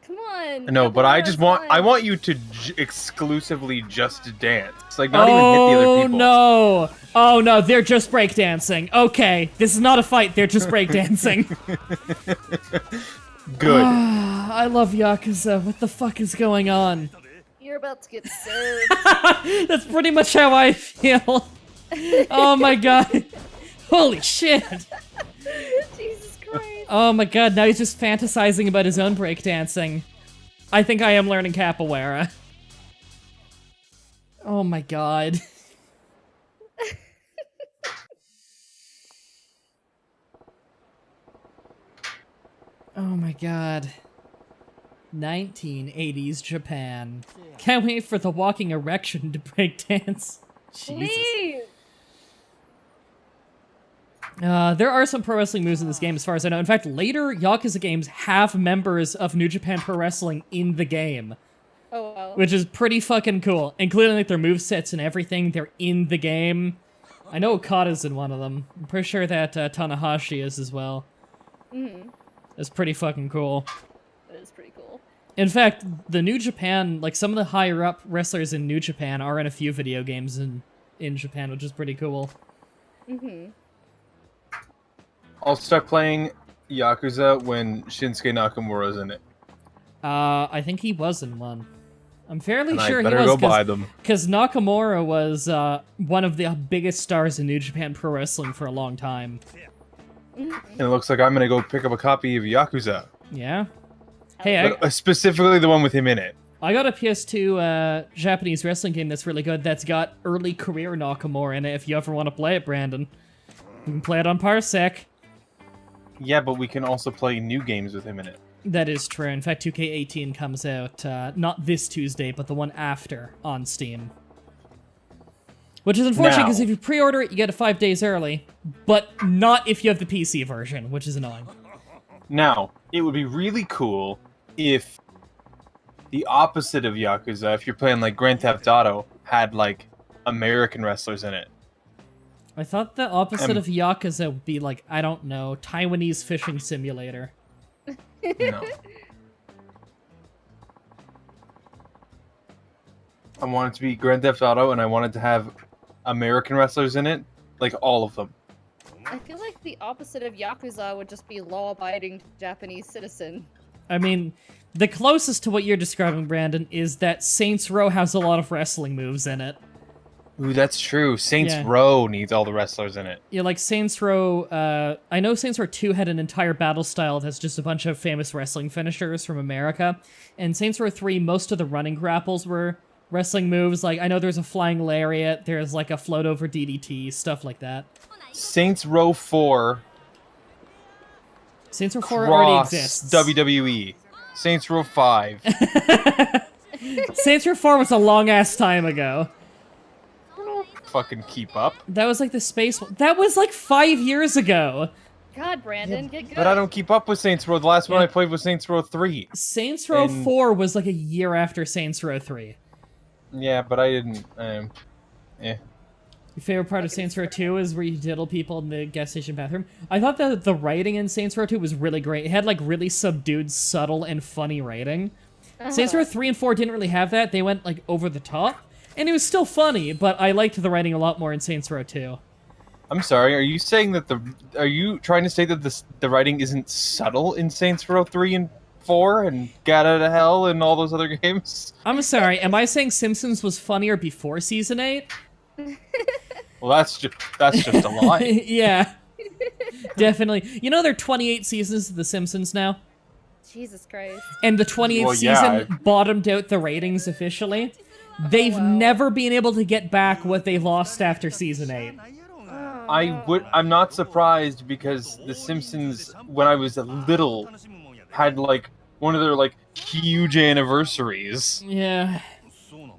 Come on. No, but I just want I want you to exclusively just dance. Like not even hit the other people. No. Oh no, they're just breakdancing. Okay, this is not a fight, they're just breakdancing. Good. I love Yakuza. What the fuck is going on? You're about to get served. That's pretty much how I feel. Oh my god. Holy shit. Jesus Christ. Oh my god, now he's just fantasizing about his own breakdancing. I think I am learning capoeira. Oh my god. Oh my god. 1980s Japan. Can't wait for the walking erection to breakdance. Jesus. Please. There are some pro wrestling moves in this game as far as I know. In fact, later Yakuza games have members of New Japan Pro Wrestling in the game. Oh, wow. Which is pretty fucking cool. Including like their movesets and everything, they're in the game. I know Okada's in one of them. I'm pretty sure that Tanahashi is as well. Mm-hmm. It's pretty fucking cool. That is pretty cool. In fact, the New Japan, like some of the higher up wrestlers in New Japan are in a few video games in Japan, which is pretty cool. Mm-hmm. I'll start playing Yakuza when Shinsuke Nakamura's in it. I think he was in one. I'm fairly And sure I better he was go buy them. because Nakamura was one of the biggest stars in New Japan Pro Wrestling for a long time. And it looks like I'm gonna go pick up a copy of Yakuza. Yeah. Hey, Specifically the one with him in it. I got a PS2 Japanese wrestling game that's really good that's got early career Nakamura in it if you ever want to play it, Brandon. You can play it on Parsec. Yeah, but we can also play new games with him in it. That is true. In fact, 2K18 comes out not this Tuesday, but the one after on Steam. Which is unfortunate because if you pre-order it, you get it 5 days early, but not if you have the PC version, which is annoying. Now, it would be really cool if the opposite of Yakuza, if you're playing like Grand Theft Auto, had like American wrestlers in it. I thought the opposite of Yakuza would be like, I don't know, Taiwanese fishing simulator. No. I want it to be Grand Theft Auto, and I wanted to have American wrestlers in it, like all of them. I feel like the opposite of Yakuza would just be law-abiding Japanese citizen. I mean, the closest to what you're describing, Brandon, is that Saints Row has a lot of wrestling moves in it. Ooh, that's true. Saints Yeah. Row needs all the wrestlers in it. Yeah, like Saints Row, I know Saints Row 2 had an entire battle style that's just a bunch of famous wrestling finishers from America. And Saints Row 3, most of the running grapples were wrestling moves. Like, I know there's a flying lariat, there's like a float over DDT, stuff like that. Saints Row 4 Saints Row 4 already cross exists. WWE. Saints Row 5. Saints Row 4 was a long-ass time ago. fucking keep up. That was like the space one. That was like 5 years ago. God, Brandon, get good. But I don't keep up with Saints Row. The last one Yeah. I played was Saints Row 3. Saints Row And- 4 was like a year after Saints Row 3. Yeah, but I didn't. Your favorite part of Saints Row 2 is where you diddle people in the gas station bathroom. I thought that the writing in Saints Row 2 was really great. It had like really subdued, subtle, and funny writing. Saints Row 3 and 4 didn't really have that. They went like over the top. And it was still funny, but I liked the writing a lot more in Saints Row 2. I'm sorry. Are you saying that Are you trying to say that the writing isn't subtle in Saints Row 3 and 4 and Gat Out of Hell and all those other games? I'm sorry, am I saying Simpsons was funnier before Season 8? Well, that's just a lie. Yeah. Definitely. You know there are 28 seasons of The Simpsons now? Jesus Christ. And the 28th Well, yeah, season bottomed out the ratings officially. They've never been able to get back what they lost after Season 8. I'm not surprised because The Simpsons, when I was little, had like one of their like huge anniversaries. Yeah.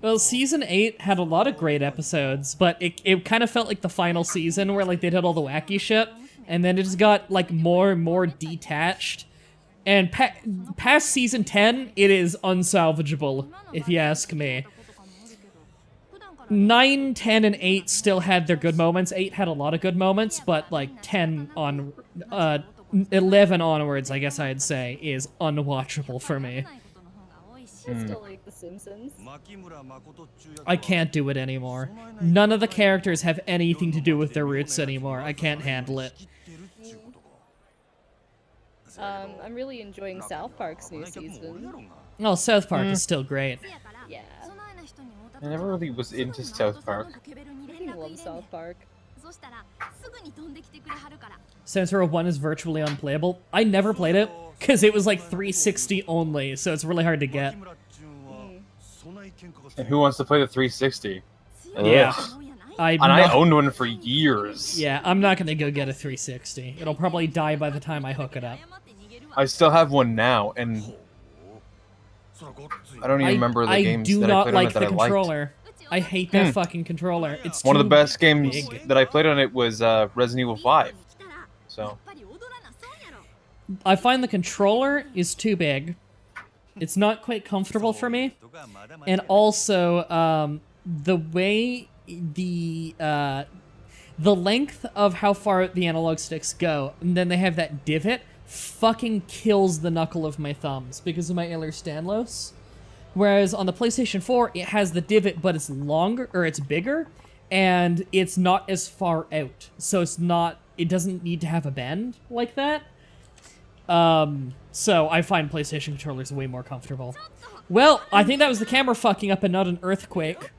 Well, Season 8 had a lot of great episodes, but it kind of felt like the final season where like they did all the wacky shit, and then it just got like more and more detached. And past Season 10, it is unsalvageable, if you ask me. 9, 10, and 8 still had their good moments. 8 had a lot of good moments, but like 10 on 11 onwards, I guess I'd say, is unwatchable for me. I still like The Simpsons. I can't do it anymore. None of the characters have anything to do with their roots anymore. I can't handle it. I'm really enjoying South Park's new season. Oh, South Park is still great. Yeah, I never really was into South Park. I love South Park. Saints Row 1 is virtually unplayable. I never played it, because it was like 360 only, so it's really hard to get. And who wants to play the 360? Yeah. Ugh. I'm And I not- owned one for years. Yeah, I'm not gonna go get a 360. It'll probably die by the time I hook it up. I still have one now, and I don't even remember the I games do that I not played like on it that the I liked. controller. I hate that fucking controller. It's One of the too best games big. that I played on it was Resident Evil 5. So I find the controller is too big. It's not quite comfortable for me. And also, the way the length of how far the analog sticks go, and then they have that divot, fucking kills the knuckle of my thumbs because of my Ehlers-Danlos. Whereas on the PlayStation 4, it has the divot, but it's longer, or it's bigger, and it's not as far out. So it doesn't need to have a bend like that. So I find PlayStation controllers way more comfortable. Well, I think that was the camera fucking up and not an earthquake.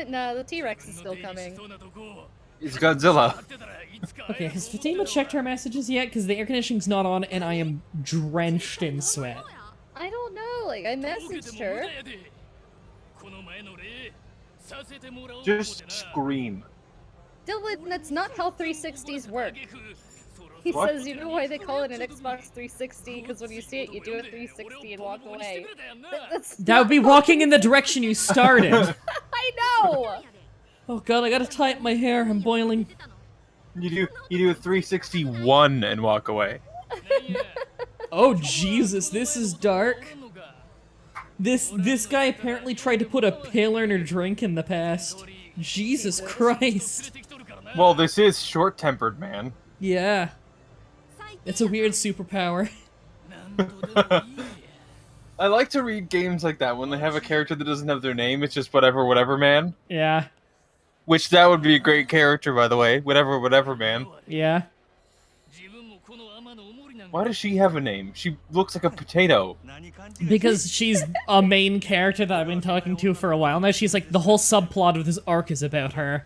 No, the T-Rex is still coming. it's Godzilla. Okay, has Fatima checked her messages yet? Because the air conditioning's not on and I am drenched in sweat. I don't know, like, I messaged her. Just scream. Dylan, that's not how 360s work. He What? says, you know why they call it an Xbox 360? Because when you see it, you do a 360 and walk away. That's That would be walking in the direction you started. I know! Oh god, I gotta tie up my hair. I'm boiling. You do a 361 and walk away. Oh Jesus, this is dark. This guy apparently tried to put a pill in her drink in the past. Jesus Christ. Well, this is short-tempered, man. Yeah. It's a weird superpower. I like to read games like that when they have a character that doesn't have their name. It's just whatever man. Yeah. Which that would be a great character, by the way. Whatever man. Yeah. Why does she have a name? She looks like a potato. Because she's a main character that I've been talking to for a while now. She's like, the whole subplot of this arc is about her.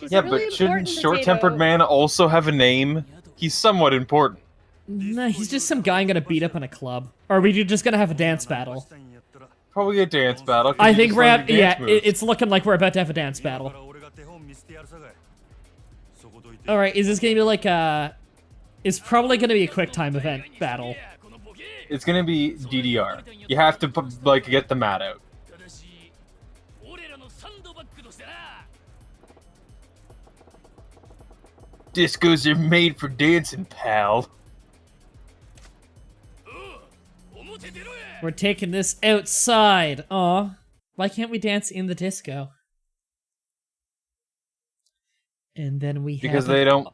She's Yeah, a really but shouldn't important short-tempered potato. man also have a name? He's somewhat important. Nah, he's just some guy I'm gonna beat up in a club. Or are we just gonna have a dance battle? Probably a dance battle. 'cause I you think just we're learned at, your yeah, dance moves. it's looking like we're about to have a dance battle. Alright, is this gonna be like a... It's probably gonna be a quick time event battle. It's gonna be DDR. You have to like get the mat out. Discos are made for dancing, pal. We're taking this outside. Aw. Why can't we dance in the disco? And then we have... Because they don't...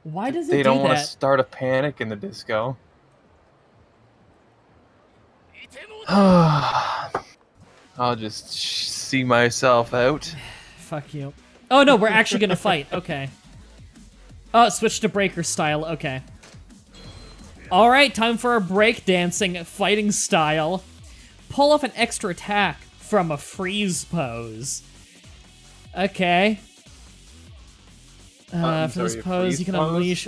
Why does it They do don't want to that? start a panic in the disco. I'll just see myself out. Fuck you. Oh no, we're actually gonna fight. Okay. Oh, switch to breaker style. Okay. Alright, time for our breakdancing fighting style. Pull off an extra attack from a freeze pose. Okay. For this sorry, a pose, freeze you can pose? unleash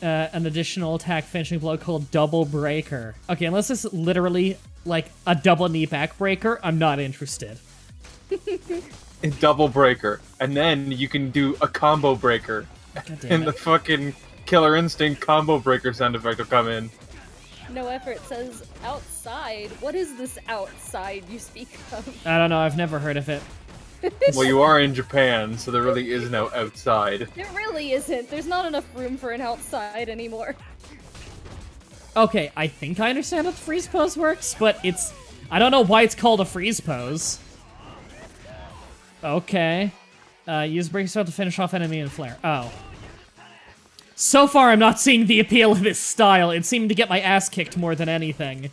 an additional attack finishing blow called Double Breaker. Okay, unless it's literally like a double knee back breaker, I'm not interested. Double breaker. And then you can do a combo breaker. God damn And it. the fucking Killer Instinct combo breaker sound effect will come in. No effort says outside. What is this outside you speak of? I don't know, I've never heard of it. Well, you are in Japan, so there really is no outside. There really isn't. There's not enough room for an outside anymore. Okay, I think I understand how the freeze pose works, but it's... I don't know why it's called a freeze pose. Okay. Use break style to finish off enemy and flare. Oh. So far, I'm not seeing the appeal of this style. It seemed to get my ass kicked more than anything.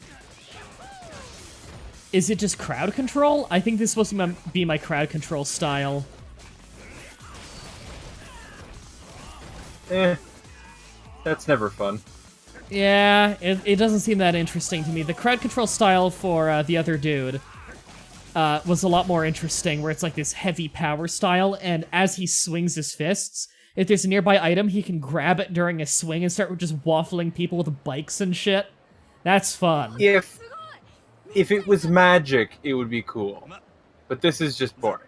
Is it just crowd control? I think this is supposed to be my crowd control style. That's never fun. Yeah, it doesn't seem that interesting to me. The crowd control style for the other dude was a lot more interesting, where it's like this heavy power style, and as he swings his fists, if there's a nearby item, he can grab it during a swing and start just waffling people with bikes and shit. That's fun. If it was magic, it would be cool. But this is just boring.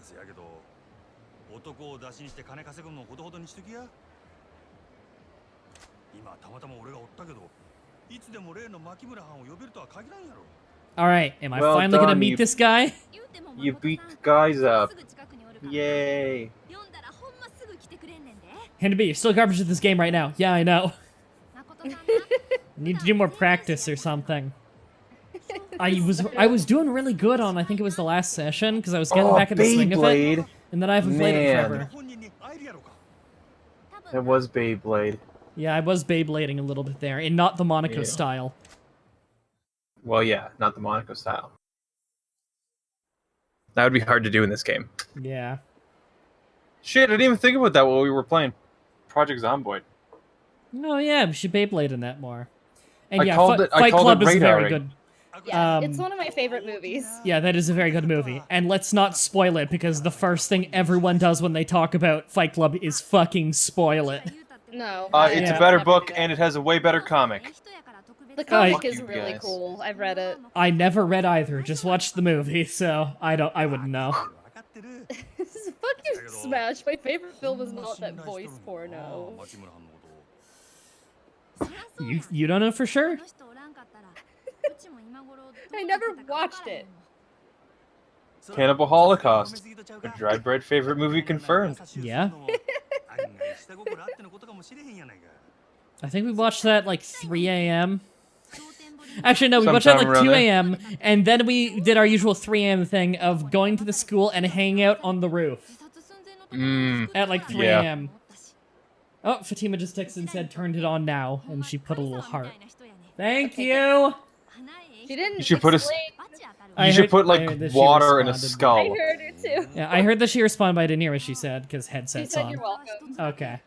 せやけど男を出しにして金稼ぐのほどほどにしときや。今たまたま俺がおったけど、いつでも例の牧村藩を呼べるとは限らんやろ。Alright, am I Well finally gonna done, meet you- this guy? You beat the guys up. Yay. Hand you're still garbage at this game right now. Yeah, I know. Need to do more practice or something. I was doing really good on, I think it was the last session, because I was getting back in the swing of it, Beyblade. and then I haven't played it Man. forever. 本人に会えるやろか。 That was Beyblade. Yeah, I was Beyblading a little bit there, and not the Monaco Yeah. style. Well, yeah, not the Monaco style. That would be hard to do in this game. Yeah. Shit, I didn't even think about that while we were playing Project Zomboid. Oh yeah, we should Beyblade in that more. And I yeah, called it- I Fight called Club it is very radaring. good. Yeah, Um, it's one of my favorite movies. Yeah, that is a very good movie. And let's not spoil it, because the first thing everyone does when they talk about Fight Club is fucking spoil it. No. It's Yeah. a better book, and it has a way better comic. The comic Fuck is you really guys. cool. I've read it. I never read either, just watched the movie, so I wouldn't know. 分かってる。 Fuck you, Smash. My favorite film is not that voice ああ porno. 牧村藩のことを。 You don't know for sure? I never watched it. Cannibal Holocaust. A dry bread favorite movie confirmed. Yeah. 案外下心あってのことかもしれへんやないか。 I think we watched that like 3 a.m. Actually, no, we watched that Sometime like 2 around there. a.m. and then we did our usual 3 a.m. thing of going to the school and hanging out on the roof at like 3 Yeah. a.m. Oh, Fatima just texted and said turned it on now, and she put a little heart. Thank you! She didn't You should put a explain. I You should heard- put I like heard that she water in a responded. I skull. heard her too. Yeah, I heard that she responded, but I didn't hear what she said, because She headset's said on. you're welcome. Okay.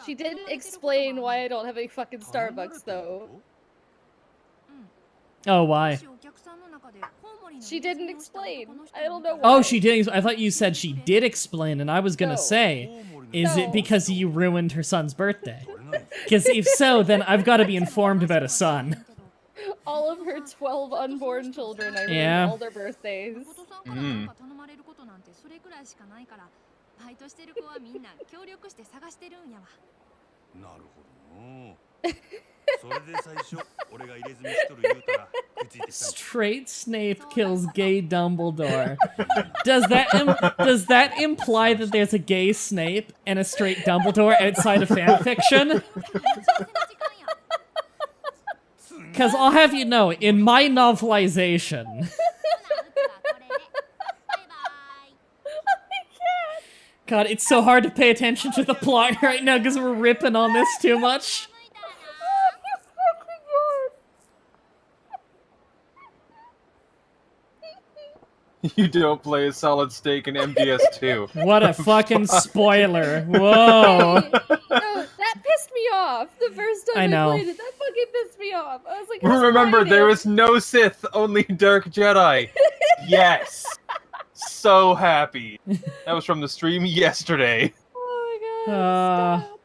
She didn't explain why I don't have a fucking Starbucks though. Oh, why? She didn't explain. I don't know why. Oh, she did. I thought you said she did explain, and I was gonna No. say, is it No. because you ruined her son's birthday? Because if so, then I've got to be informed about a son. All of her 12 unborn children, I ruined Yeah. all their birthdays. Mm. なるほどの。それで最初俺が入れ墨しとる言うたらくっついて Straight Snape kills gay Dumbledore. Does that imply that there's a gay Snape and a straight Dumbledore outside of fanfiction? Because I'll have you know, in my novelization... God, it's so hard to pay attention to the plot right now because we're ripping on this too much. You don't play a solid stake in MGS2. What a fucking spoiler. Whoa. No, that pissed me off the first time I know. played it. That fucking pissed me off. I was like, Remember, there was no Sith, only Dark Jedi. Yes. So happy. That was from the stream yesterday. Oh my god. Stop.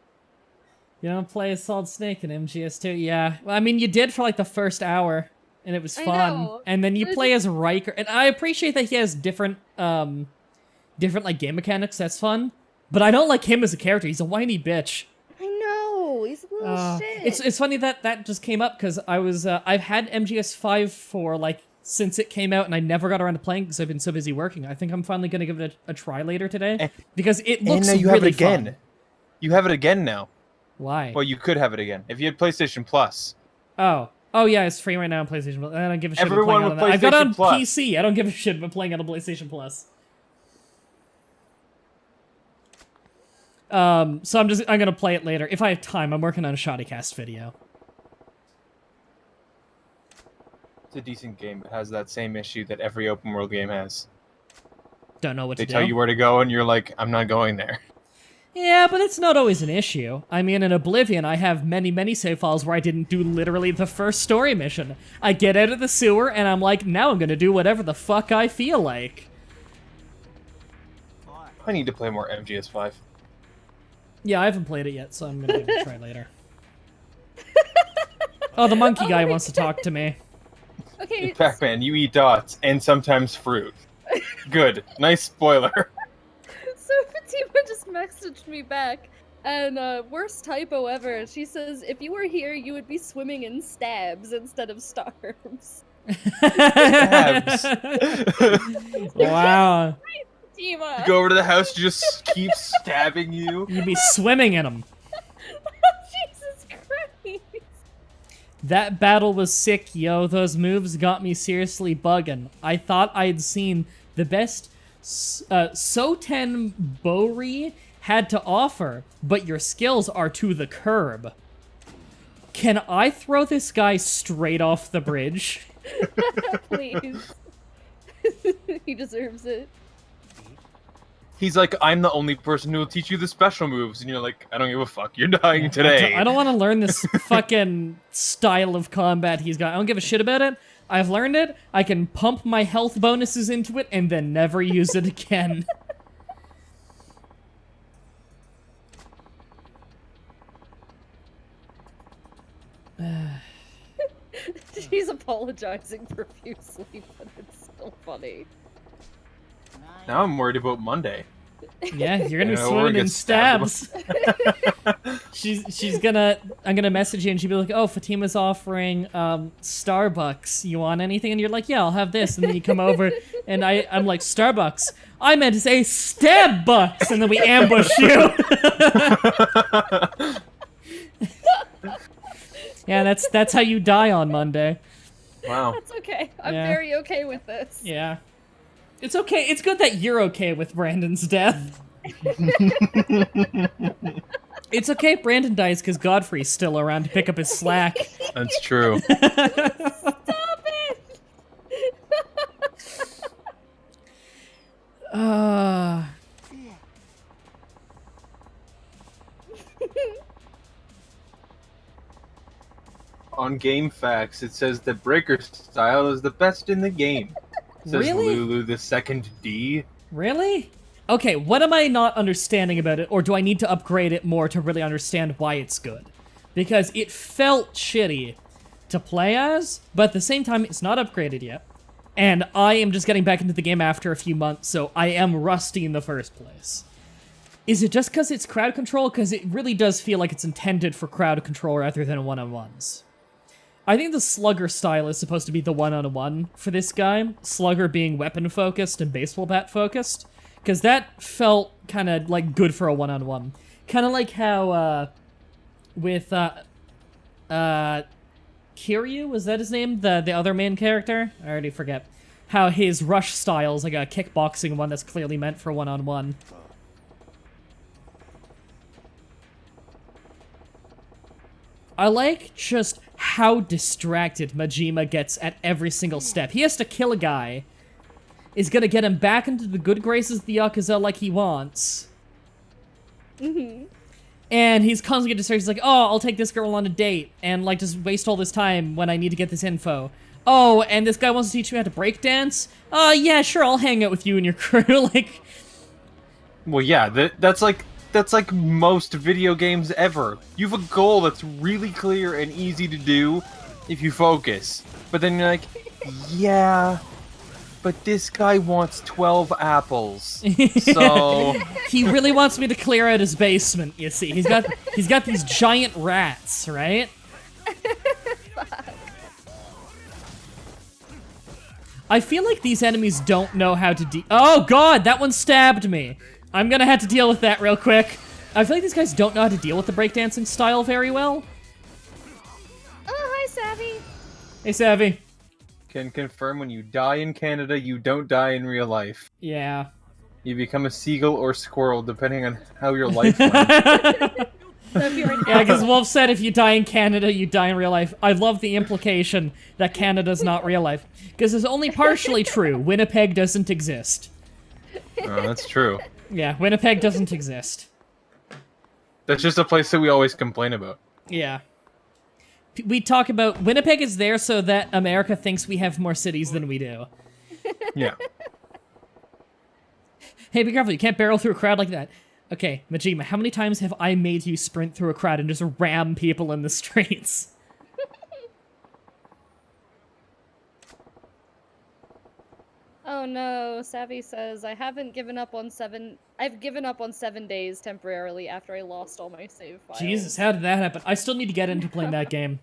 You don't play a solid snake in MGS2? Yeah. Well, I mean, you did for like the first hour. And it was I fun. know. And then you play as Riker. And I appreciate that he has different like game mechanics. That's fun. But I don't like him as a character. He's a whiny bitch. I know. He's a little shit. It's funny that just came up because I've had MGS5 for like since it came out and I never got around to playing because I've been so busy working. I think I'm finally gonna give it a try later today because it looks and now you really have it again. fun. You have it again now. Why? Well, you could have it again if you had PlayStation Plus. Oh yeah, it's free right now on PlayStation Plus. I don't give a shit Everyone about playing with on that. I've got it on PlayStation Plus. PC. I don't give a shit about playing on a PlayStation Plus. So I'm gonna play it later. If I have time, I'm working on a Shoddycast video. It's a decent game. It has that same issue that every open world game has. Don't know what They to tell do. you where to go and you're like, I'm not going there. Yeah, but it's not always an issue. I mean, in Oblivion, I have many save files where I didn't do literally the first story mission. I get out of the sewer, and I'm like, now I'm gonna do whatever the fuck I feel like. I need to play more MGS5. Yeah, I haven't played it yet, so I'm gonna give it a try later. Oh, the monkey guy wants to talk to me. Okay. In Pac-Man, you eat dots and sometimes fruit. Good. Nice spoiler. So Fatima just messaged me back, and worst typo ever. She says, if you were here, you would be swimming in stabs instead of starbs. Stabs. Wow. Fatima! Go over to the house, just keep stabbing you. You'd be swimming in them. Jesus Christ! That battle was sick, yo. Those moves got me seriously bugging. I thought I'd seen the best Sotenbori had to offer, but your skills are to the curb. Can I throw this guy straight off the bridge? Please. He deserves it. He's like, I'm the only person who will teach you the special moves. And you're like, I don't give a fuck. You're dying today. I don't want to learn this fucking style of combat he's got. I don't give a shit about it. I've learned it. I can pump my health bonuses into it and then never use it again. She's apologizing profusely, but it's still funny. Now I'm worried about Monday. Yeah, you're gonna be Yeah, or swimming get in stabbed. stabs. I'm gonna message you and she'll be like, oh, Fatima's offering Starbucks. You want anything? And you're like, yeah, I'll have this. And then you come over and I'm like, Starbucks. I meant to say stab bucks, and then we ambush you. Yeah, that's how you die on Monday. Wow. That's okay. I'm Yeah. very okay with this. Yeah. It's okay. It's good that you're okay with Brandon's death. It's okay if Brandon dies because Godfrey's still around to pick up his slack. That's true. Stop it! On Game Facts, it says that Breaker style is the best in the game. Says Really? Lulu the second D. Really? Okay, what am I not understanding about it, or do I need to upgrade it more to really understand why it's good? Because it felt shitty to play as, but at the same time, it's not upgraded yet. And I am just getting back into the game after a few months, so I am rusty in the first place. Is it just because it's crowd control? Because it really does feel like it's intended for crowd control rather than one-on-ones. I think the Slugger style is supposed to be the one-on-one for this guy. Slugger being weapon-focused and baseball bat-focused. Because that felt kind of, like, good for a one-on-one. Kind of like how, with, Kiryu, was that his name? The other main character? I already forget. How his rush style is like a kickboxing one that's clearly meant for one-on-one. I like just how distracted Majima gets at every single step. He has to kill a guy, is gonna get him back into the good graces of the Yakuza like he wants. Mm-hmm. And he's constantly distracted. He's like, oh, I'll take this girl on a date, and like just waste all this time when I need to get this info. Oh, and this guy wants to teach me how to breakdance? Yeah, sure, I'll hang out with you and your crew, like... Well, yeah, that's like most video games ever. You have a goal that's really clear and easy to do if you focus. But then you're like, yeah, but this guy wants 12 apples. So He really wants me to clear out his basement, you see. He's got these giant rats, right? I feel like these enemies don't know how to Oh god, that one stabbed me. I'm gonna have to deal with that real quick. I feel like these guys don't know how to deal with the breakdancing style very well. Oh, hi, Savvy. Hey, Savvy. can confirm when you die in Canada, you don't die in real life. Yeah. You become a seagull or squirrel, depending on how your life went. So if you're in Yeah, because Wolf said if you die in Canada, you die in real life. I love the implication that Canada's not real life. Because it's only partially true. Winnipeg doesn't exist. Oh, that's true. Yeah, Winnipeg doesn't exist. That's just a place that we always complain about. Yeah. We talk about... Winnipeg is there so that America thinks we have more cities than we do. Yeah. Hey, be careful, you can't barrel through a crowd like that. Okay, Majima, how many times have I made you sprint through a crowd and just ram people in the streets? Oh no, Savvy says, I've given up on 7 days temporarily after I lost all my save files. Jesus, how did that happen? I still need to get into playing that game.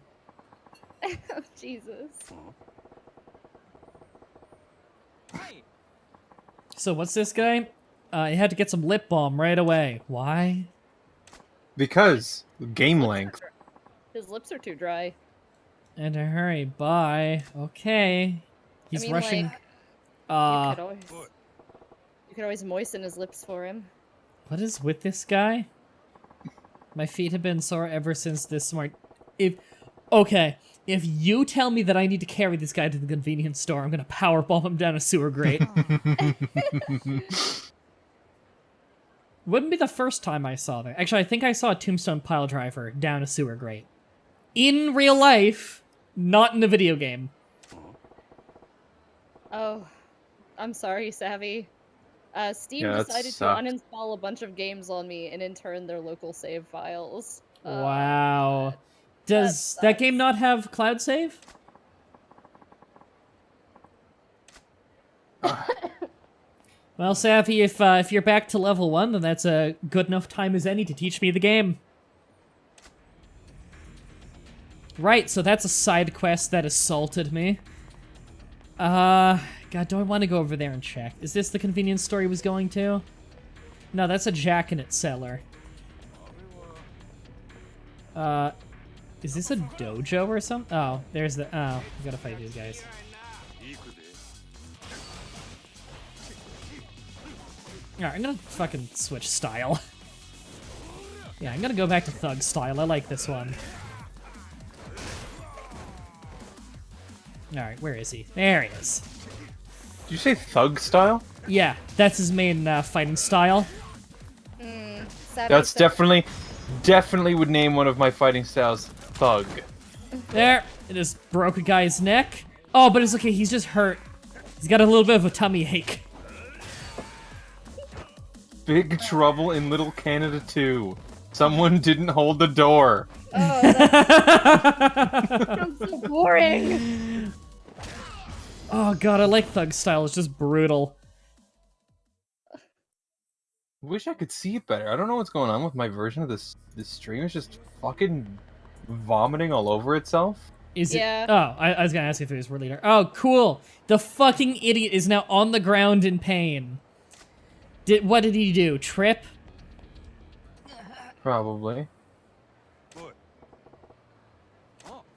Oh, Jesus. So what's this guy? You had to get some lip balm right away. Why? Because game length. His lips are too dry. And a hurry, bye. Okay. He's rushing. Like, you could always moisten his lips for him. What is with this guy? My feet have been sore ever since this morning. Okay, if you tell me that I need to carry this guy to the convenience store, I'm gonna powerbomb him down a sewer grate. Wouldn't be the first time I saw that. Actually, I think I saw a tombstone pile driver down a sewer grate. In real life, not in a video game. Oh, I'm sorry, Savvy. Steam Yeah, that decided to sucked. uninstall a bunch of games on me and in turn their local save files. Wow. Does that game not have cloud save? Well, Savvy, if you're back to level 1, then that's a good enough time as any to teach me the game. Right, so that's a side quest that assaulted me. God, do I want to go over there and check? Is this the convenience store he was going to? No, that's a Jack-in-It cellar. Is this a dojo or something? Oh, there's the... Oh, we gotta fight these guys. Alright, I'm gonna fucking switch style. Yeah, I'm gonna go back to thug style. I like this one. Alright, where is he? There he is. Did you say thug style? Yeah, that's his main fighting style. Savvy That's said- definitely would name one of my fighting styles thug. There, it just broke a guy's neck. Oh, but it's okay, he's just hurt. He's got a little bit of a tummy ache. Big Trouble in Little Canada 2. Someone didn't hold the door. Oh, that sounds so boring. Oh god, I like thug style, it's just brutal. Wish I could see it better. I don't know what's going on with my version of this stream. It's just fucking vomiting all over itself. Is Yeah. it? Oh, I was gonna ask if it was war leader. Oh, cool. The fucking idiot is now on the ground in pain. What did he do? Trip? Probably.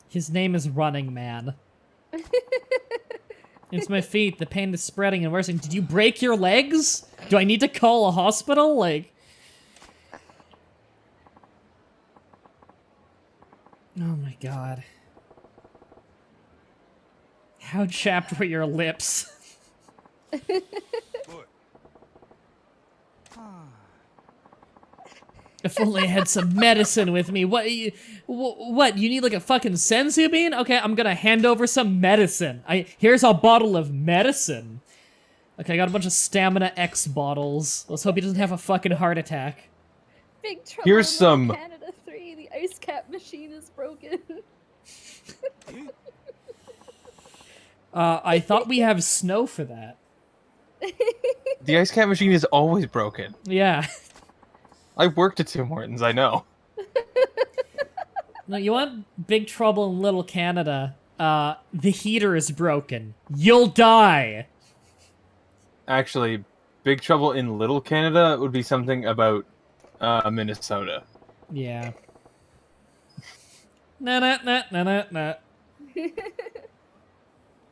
His name is Running Man. It's my feet. The pain is spreading and worsening. Did you break your legs? Do I need to call a hospital? Like... Oh my god. How chapped were your lips? If only I had some medicine with me. What? What? You need like a fucking senzu bean? Okay, I'm gonna hand over some medicine. Here's a bottle of medicine. Okay, I got a bunch of Stamina X bottles. Let's hope he doesn't have a fucking heart attack. Big trouble Here's in some- Little Canada 3. The ice cap machine is broken. I thought we have snow for that. The ice cap machine is always broken. Yeah. I worked at Tim Hortons, I know. No, you want Big Trouble in Little Canada? The heater is broken. You'll die. Actually, Big Trouble in Little Canada would be something about Minnesota. Yeah. Nah.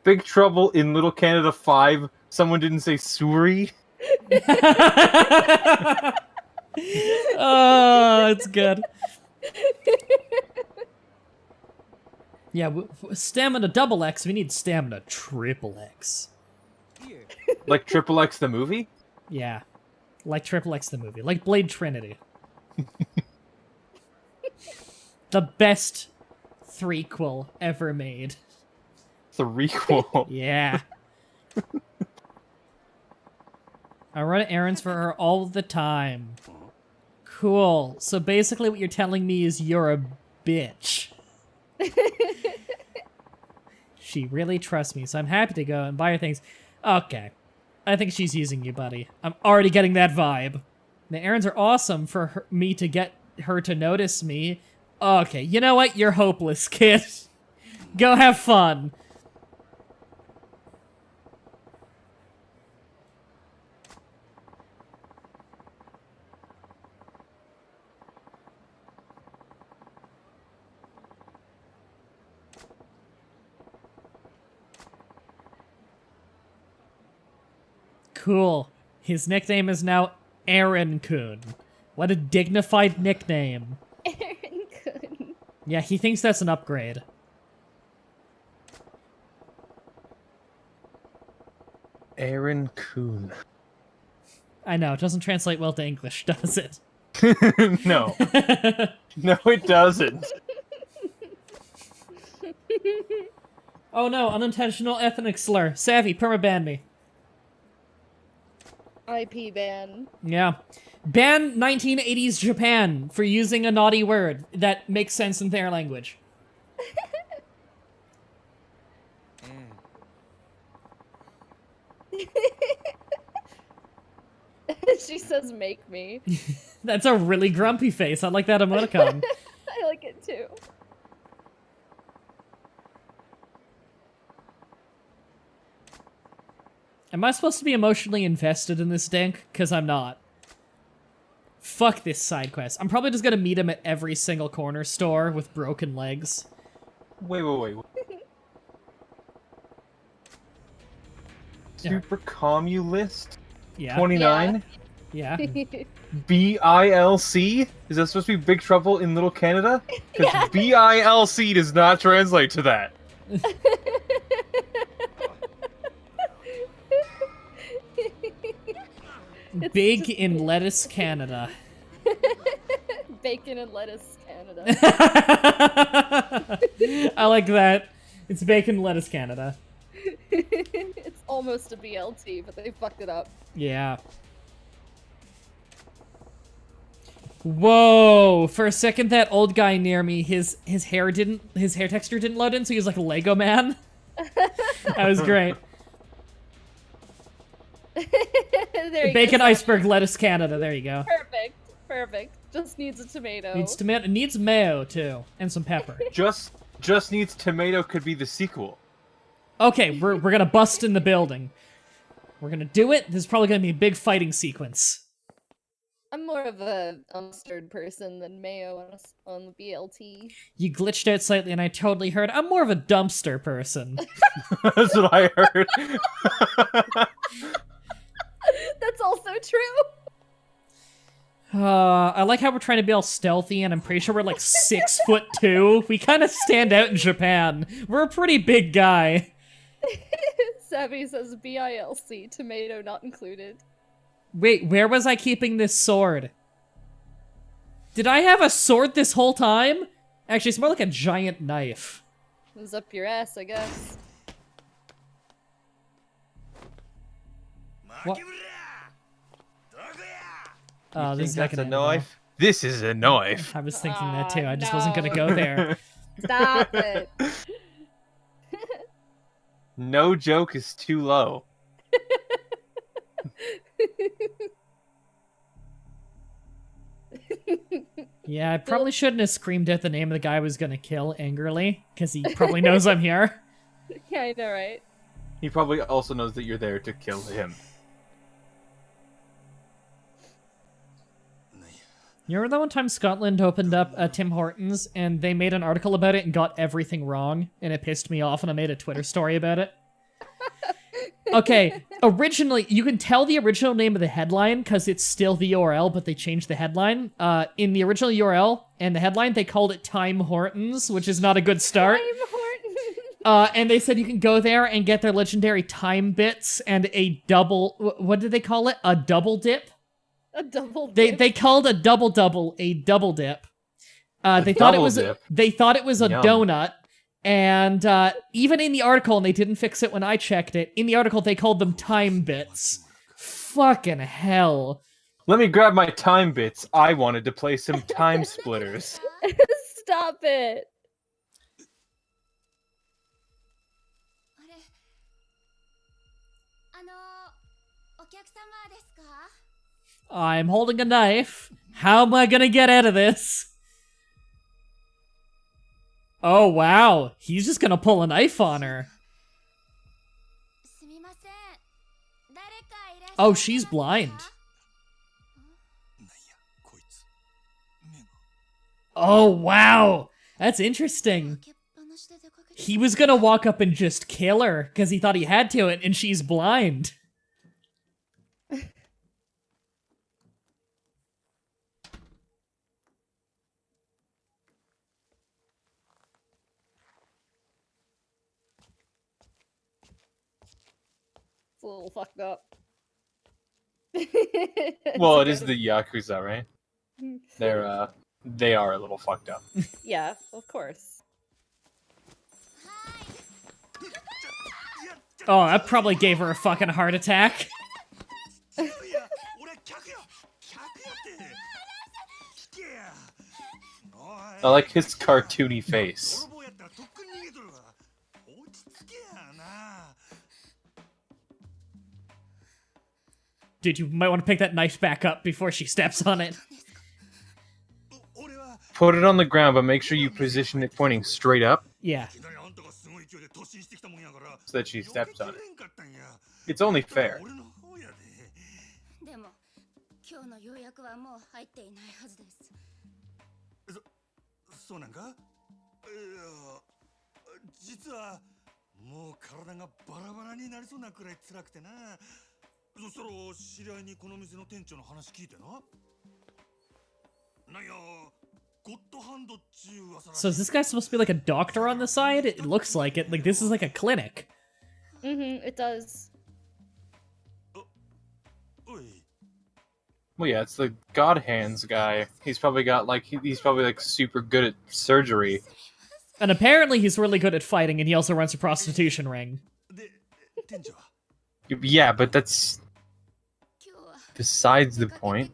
Big Trouble in Little Canada 5, someone didn't say Suri? Oh, it's good. Yeah, stamina double X, we need stamina triple X. Like Triple X the movie? Yeah. Like Triple X the movie. Like Blade Trinity. The best threequel ever made. Threequel. Yeah. I run errands for her all the time. Cool. So basically what you're telling me is you're a bitch. She really trusts me, so I'm happy to go and buy her things. Okay. I think she's using you, buddy. I'm already getting that vibe. The errands are awesome for me to get her to notice me. Okay, you know what? You're hopeless, kid. Go have fun. Cool. His nickname is now Aaron-kun. What a dignified nickname. Aaron-kun. Yeah, he thinks that's an upgrade. Aaron Kuhn. I know, it doesn't translate well to English, does it? No. No, it doesn't. Oh no, unintentional ethnic slur. Savvy, permaban me. IP ban. Yeah. Ban 1980s Japan for using a naughty word that makes sense in their language. She says make me. That's a really grumpy face. I like that emoticon. I like it too. Am I supposed to be emotionally invested in this dink? Because I'm not. Fuck this side quest. I'm probably just gonna meet him at every single corner store with broken legs. Wait. Super Commu list? Yeah. 29? Yeah. BILC? Is that supposed to be Big Trouble in Little Canada? Because BILC does not translate to that. Big in Lettuce, Canada. Bacon and lettuce, Canada. I like that. It's Bacon, Lettuce, Canada. It's almost a BLT, but they fucked it up. Yeah. Whoa! For a second, that old guy near me, his hair texture didn't load in, so he was like a Lego man. That was great. There you Bacon, go. iceberg, lettuce, Canada. There you go. Perfect. Just needs a tomato. Needs tomato. Needs mayo too, and some pepper. Just just needs Tomato could be the sequel. Okay, we're gonna bust in the building. We're gonna do it. This is probably gonna be a big fighting sequence. I'm more of a mustard person than mayo on the BLT. You glitched out slightly, and I totally heard. I'm more of a dumpster person. That's what I heard. That's also true. I like how we're trying to be all stealthy, and I'm pretty sure we're like 6'2". We kind of stand out in Japan. We're a pretty big guy. Savvy says BILC, tomato not included. Wait, where was I keeping this sword? Did I have a sword this whole time? Actually, it's more like a giant knife. It was up your ass, I guess. What? Oh, this is That's like a knife. This is a knife. I was thinking that too. I just no. wasn't gonna go there. Stop it. No joke is too low. Yeah, I probably shouldn't have screamed out the name of the guy I was gonna kill angrily, because he probably knows I'm here. Yeah, I know, right? He probably also knows that you're there to kill him. You remember that one time Scotland opened up Tim Hortons, and they made an article about it and got everything wrong, and it pissed me off, and I made a Twitter story about it? Okay, originally, you can tell the original name of the headline, because it's still the URL, but they changed the headline. In the original URL and the headline, they called it Time Hortons, which is not a good start. Time Hortons. And they said you can go there and get their legendary time bits and a double... What did they call it? A double dip? A double dip. They called a double a double dip. They thought it was a Yum. donut, and even in the article, and they didn't fix it when I checked it. In the article, they called them time bits. Fucking hell! Let me grab my time bits. I wanted to play some time splitters. Stop it. I'm holding a knife. How am I gonna get out of this? Oh wow, he's just gonna pull a knife on her. Oh, she's blind. Oh wow, that's interesting. He was gonna walk up and just kill her because he thought he had to, and she's blind. It's a little fucked up. Well, it is the Yakuza, right? They are a little fucked up. Yeah, of course. Oh, that probably gave her a fucking heart attack. I like his cartoony face. Dude, you might want to pick that knife back up before she steps on it. Put it on the ground, but make sure you position it pointing straight up Yeah. so that she steps on it. It's only fair. So is this guy supposed to be like a doctor on the side? It looks like it. Like, this is like a clinic. Mm-hmm, it does. Well, yeah, it's the God Hands guy. He's probably got like he's probably like super good at surgery. And apparently he's really good at fighting, and he also runs a prostitution ring. Yeah, but that's besides the point.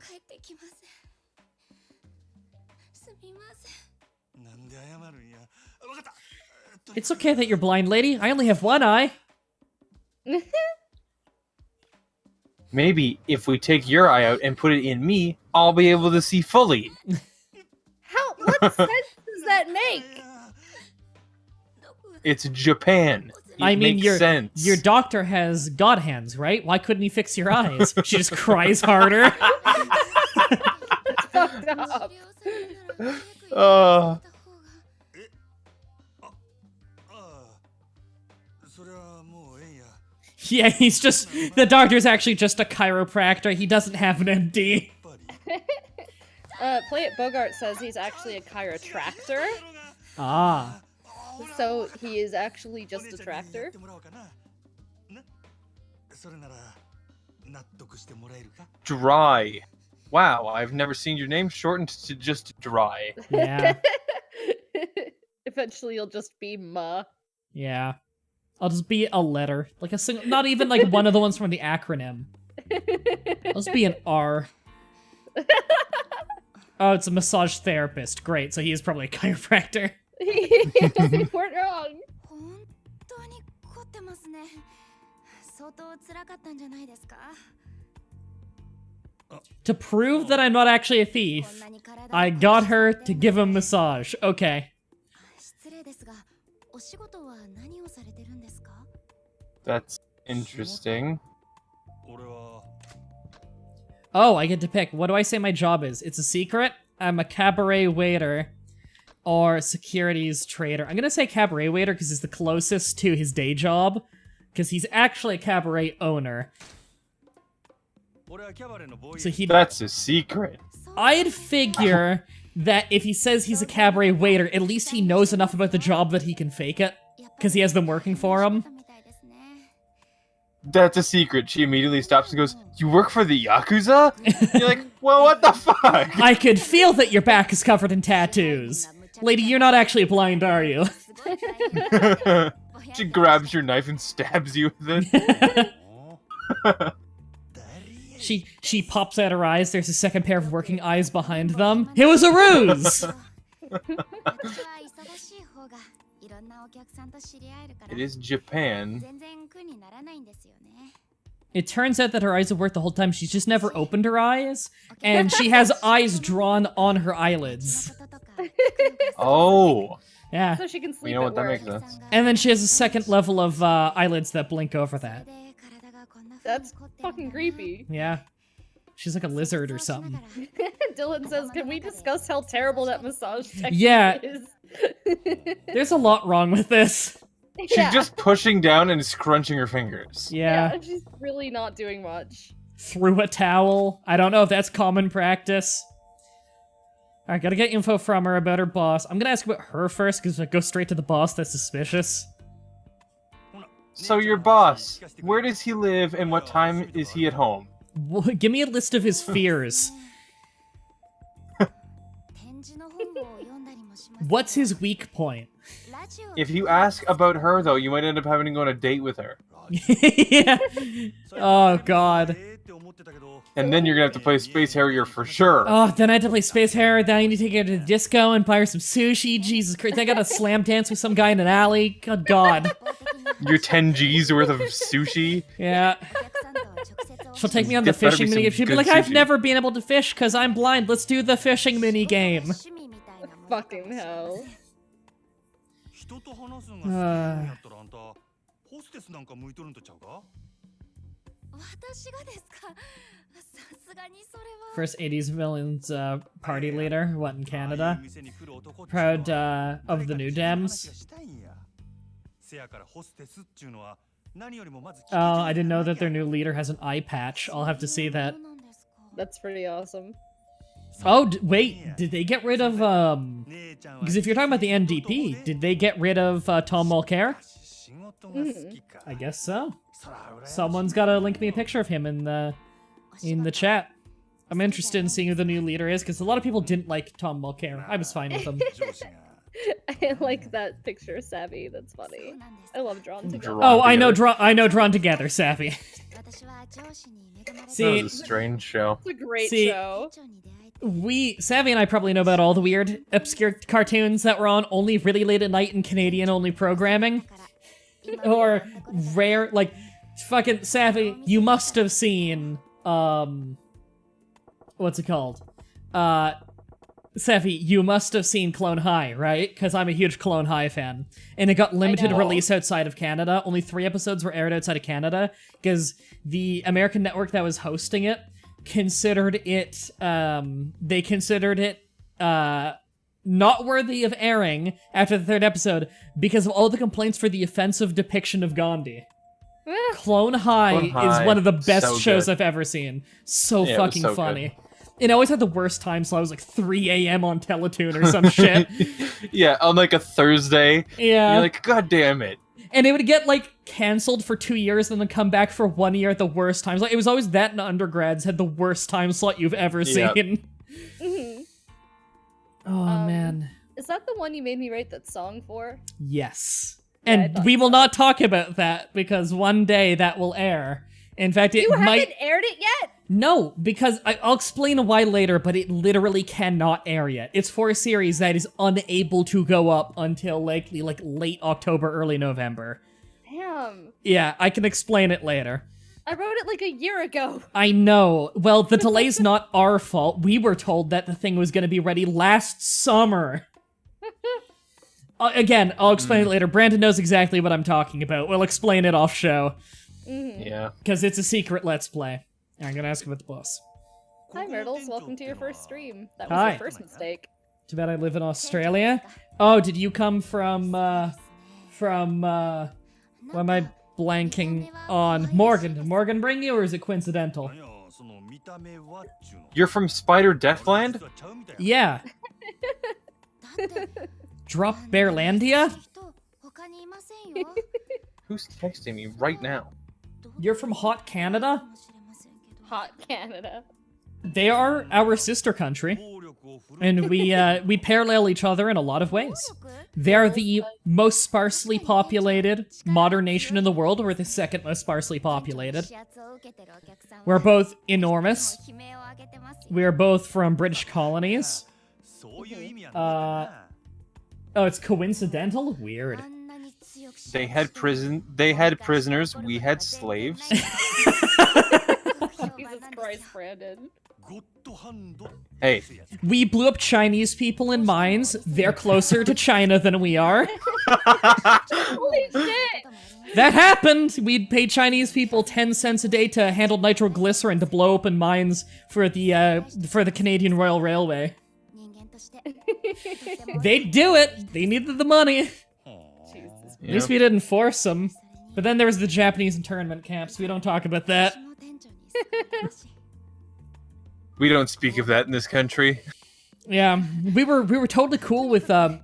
It's okay that you're blind, lady. I only have one eye. Maybe if we take your eye out and put it in me, I'll be able to see fully. What sense does that make? It's Japan. It I mean, makes sense. your doctor has god hands, right? Why couldn't he fix your eyes? She just cries harder. Fucked up. あそれはもうええんや Yeah, he's just... The doctor's actually just a chiropractor. He doesn't have an MD. Play It Bogart says he's actually a chiropractor, Ah. so he is actually just a tractor. それなら納得してもらえるか Dry. Wow, I've never seen your name shortened to just Dry. Yeah. Eventually you'll just be Ma. Yeah. I'll just be a letter. Like a single... Not even like one of the ones from the acronym. I'll just be an R. Oh, it's a massage therapist. Great, so he is probably a chiropractor. You weren't wrong. 本当に凝ってますね。相当辛かったんじゃないですか？ To prove that I'm not actually a thief, I got her to give him a massage. Okay. 失礼ですが、お仕事は何をされてるんですか？ That's interesting. 俺は Oh, I get to pick. What do I say my job is? It's a secret? I'm a cabaret waiter. Or securities trader. I'm gonna say cabaret waiter because it's the closest to his day job. Because he's actually a cabaret owner. 俺はキャバレーのボーイ So he... That's a secret. I'd figure that if he says he's a cabaret waiter, at least he knows enough about the job that he can fake it. Because he has them working for him. That's a secret. She immediately stops and goes, "You work for the Yakuza?" You're like, well, what the fuck? I could feel that your back is covered in tattoos. Lady, you're not actually blind, are you? She grabs your knife and stabs you with it. She pops out her eyes. There's a second pair of working eyes behind them. It was a ruse! It is Japan. It turns out that her eyes have worked the whole time. She's just never opened her eyes. And she has eyes drawn on her eyelids. Oh. Yeah. So she can sleep You know at what? That work. makes sense. And then she has a second level of eyelids that blink over that. That's fucking creepy. Yeah. She's like a lizard or something. Dylan says, can we discuss how terrible that massage technique Yeah. is? There's a lot wrong with this. She's just pushing down and scrunching her fingers. Yeah. She's really not doing much. Through a towel. I don't know if that's common practice. Alright, gotta get info from her about her boss. I'm gonna ask about her first, because if I go straight to the boss, that's suspicious. So your boss, where does he live and what time is he at home? Give me a list of his fears. What's his weak point? If you ask about her, though, you might end up having to go on a date with her. Yeah. Oh, God. And then you're gonna have to play Space Harrier for sure. Oh, then I have to play Space Harrier, then I need to take her to the disco and buy her some sushi. Jesus Christ, then I gotta slam dance with some guy in an alley. Good God. Your 10 G's worth of sushi. Yeah. She'll take me on the This better be fishing some minigame. She'll be good like, I've sushi. never been able to fish because I'm blind. Let's do the fishing minigame. Fucking hell. 人と話すのが好きなんやったらあんたホステスなんか向いとるんとちゃうか First 80s villains party leader, what, in Canada? Proud of the new Dems. せやからホステスっちゅうのは何よりもまず Oh, I didn't know that their new leader has an eye patch. I'll have to see that. That's pretty awesome. Oh, wait, did they get rid of, because if you're talking about the NDP, did they get rid of Tom Mulcair? I guess so. Someone's gotta link me a picture of him in the chat. I'm interested in seeing who the new leader is, because a lot of people didn't like Tom Mulcair. I was fine with him. I like that picture, Savvy. That's funny. I love Drawn Together. Oh, I know Drawn Together, Savvy. That See, was a strange show. It's a great See- show. Savvy and I probably know about all the weird, obscure cartoons that were on only really late at night in Canadian-only programming. Or rare, like, fucking Savvy, you must have seen, what's it called? Sevi, you must have seen Clone High, right? Because I'm a huge Clone High fan. And it got limited know. release outside of Canada. Only 3 episodes were aired outside of Canada, because the American network that was hosting it considered it, not worthy of airing after the 3rd episode because of all the complaints for the offensive depiction of Gandhi. Clone High Clone High, is one of the best so shows good. I've ever seen. So Yeah, it was fucking so funny. It always had the worst time slot. It was like 3 a.m. on Teletoon or some shit. Yeah, on like a Thursday. Yeah. You're like, God damn it. And it would get, like, cancelled for 2 years and then come back for 1 year at the worst times. Like, it was always that and Undergrads had the worst time slot you've ever Yep. seen. Mhm. Oh, man. Is that the one you made me write that song for? Yes. Yeah, I And thought we will so. not talk about that because one day that will air. In fact, it You might... haven't aired it yet? No, because I'll explain why later, but it literally cannot air yet. It's for a series that is unable to go up until likely like late October, early November. Damn. Yeah, I can explain it later. I wrote it like a year ago. I know. Well, the delay's not our fault. We were told that the thing was going to be ready last summer. Again, I'll explain it later. Brandon knows exactly what I'm talking about. We'll explain it off show. Yeah. Because it's a secret Let's Play. I'm going to ask about the boss. Hi, Myrtles. Welcome to your first stream. That was Hi. your first mistake. Too bad I live in Australia. Oh, did you come from, what am I blanking on? Morgan. Did Morgan bring you, or is it coincidental? いやその見た目はっちゅうの You're from Spider Deathland? 実はちゃうみたいな Yeah. Drop Bearlandia? Who's texting me right now? You're from Hot Canada? Hot Canada. They are our sister country, 暴力を振る and we parallel each other in a lot of ways. They're the most sparsely populated modern nation in the world. We're the second most sparsely populated. We're both enormous. We're both from British colonies. そういう意味やな Oh, it's coincidental? Weird. They had prisoners, we had slaves. Jesus Christ, Brandon. ゴッドハンド Hey, We blew up Chinese people in mines. They're closer to China than we are. Holy shit! That happened! We'd pay Chinese people 10 cents a day to handle nitroglycerin to blow open mines for the Canadian Royal Railway. They'd do it! They needed the money! Jesus. At least we didn't force them. But then there was the Japanese internment camps. We don't talk about that. we don't speak of that in this country. Yeah, we were totally cool with having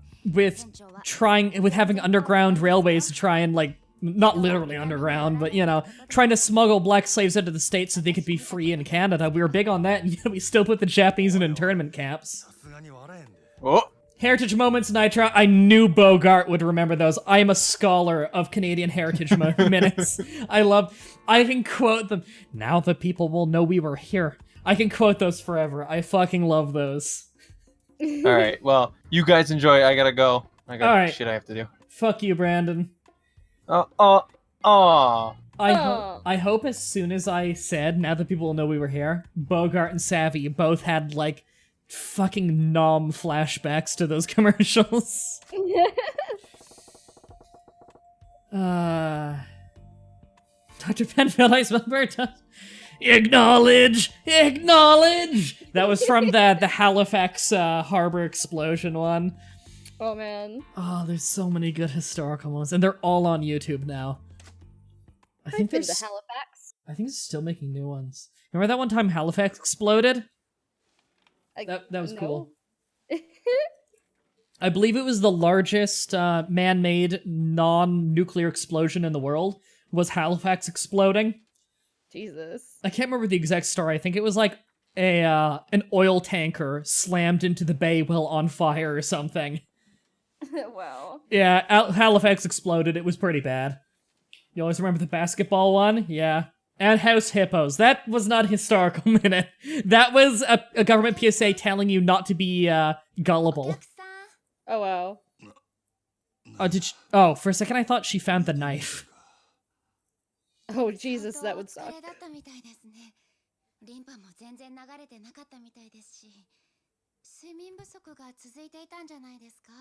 underground railways to try and, like, not literally underground, but, you know, trying to smuggle black slaves into the States so they could be free in Canada. We were big on that, and yet we still put the Japanese in internment camps. さすがに笑えんで Oh, Heritage Moments Nitro, I knew Bogart would remember those. I am a scholar of Canadian Heritage Minutes. I can quote them. Now the people will know we were here. I can quote those forever. I fucking love those. alright. Well, you guys enjoy. I gotta go. I got Alright. shit I have to do. Fuck you, Brandon. Aw. I hope as soon as I said, now that people will know we were here, Bogart and Savvy both had, like, fucking nom flashbacks to those commercials. Dr. Penfield, I smell bird dust. Acknowledge! Acknowledge! That was from the Halifax harbor explosion one. Oh man. Oh, there's so many good historical ones, and they're all on YouTube now. I think Been there's. to Halifax. I think it's still making new ones. Remember that one time Halifax exploded? That was no. cool. I believe it was the largest man-made non-nuclear explosion in the world. Was Halifax exploding? Jesus. I can't remember the exact story. I think it was like an oil tanker slammed into the bay while on fire or something. Wow. Yeah, Halifax exploded. It was pretty bad. You always remember the basketball one? Yeah. And house hippos. That was not a historical minute. That was a government PSA telling you not to be gullible. Oh wow. Oh, for a second I thought she found the knife. Oh Jesus, that would suck. リンパも全然流れてなかったみたいですし睡眠不足が続いていたんじゃないですか?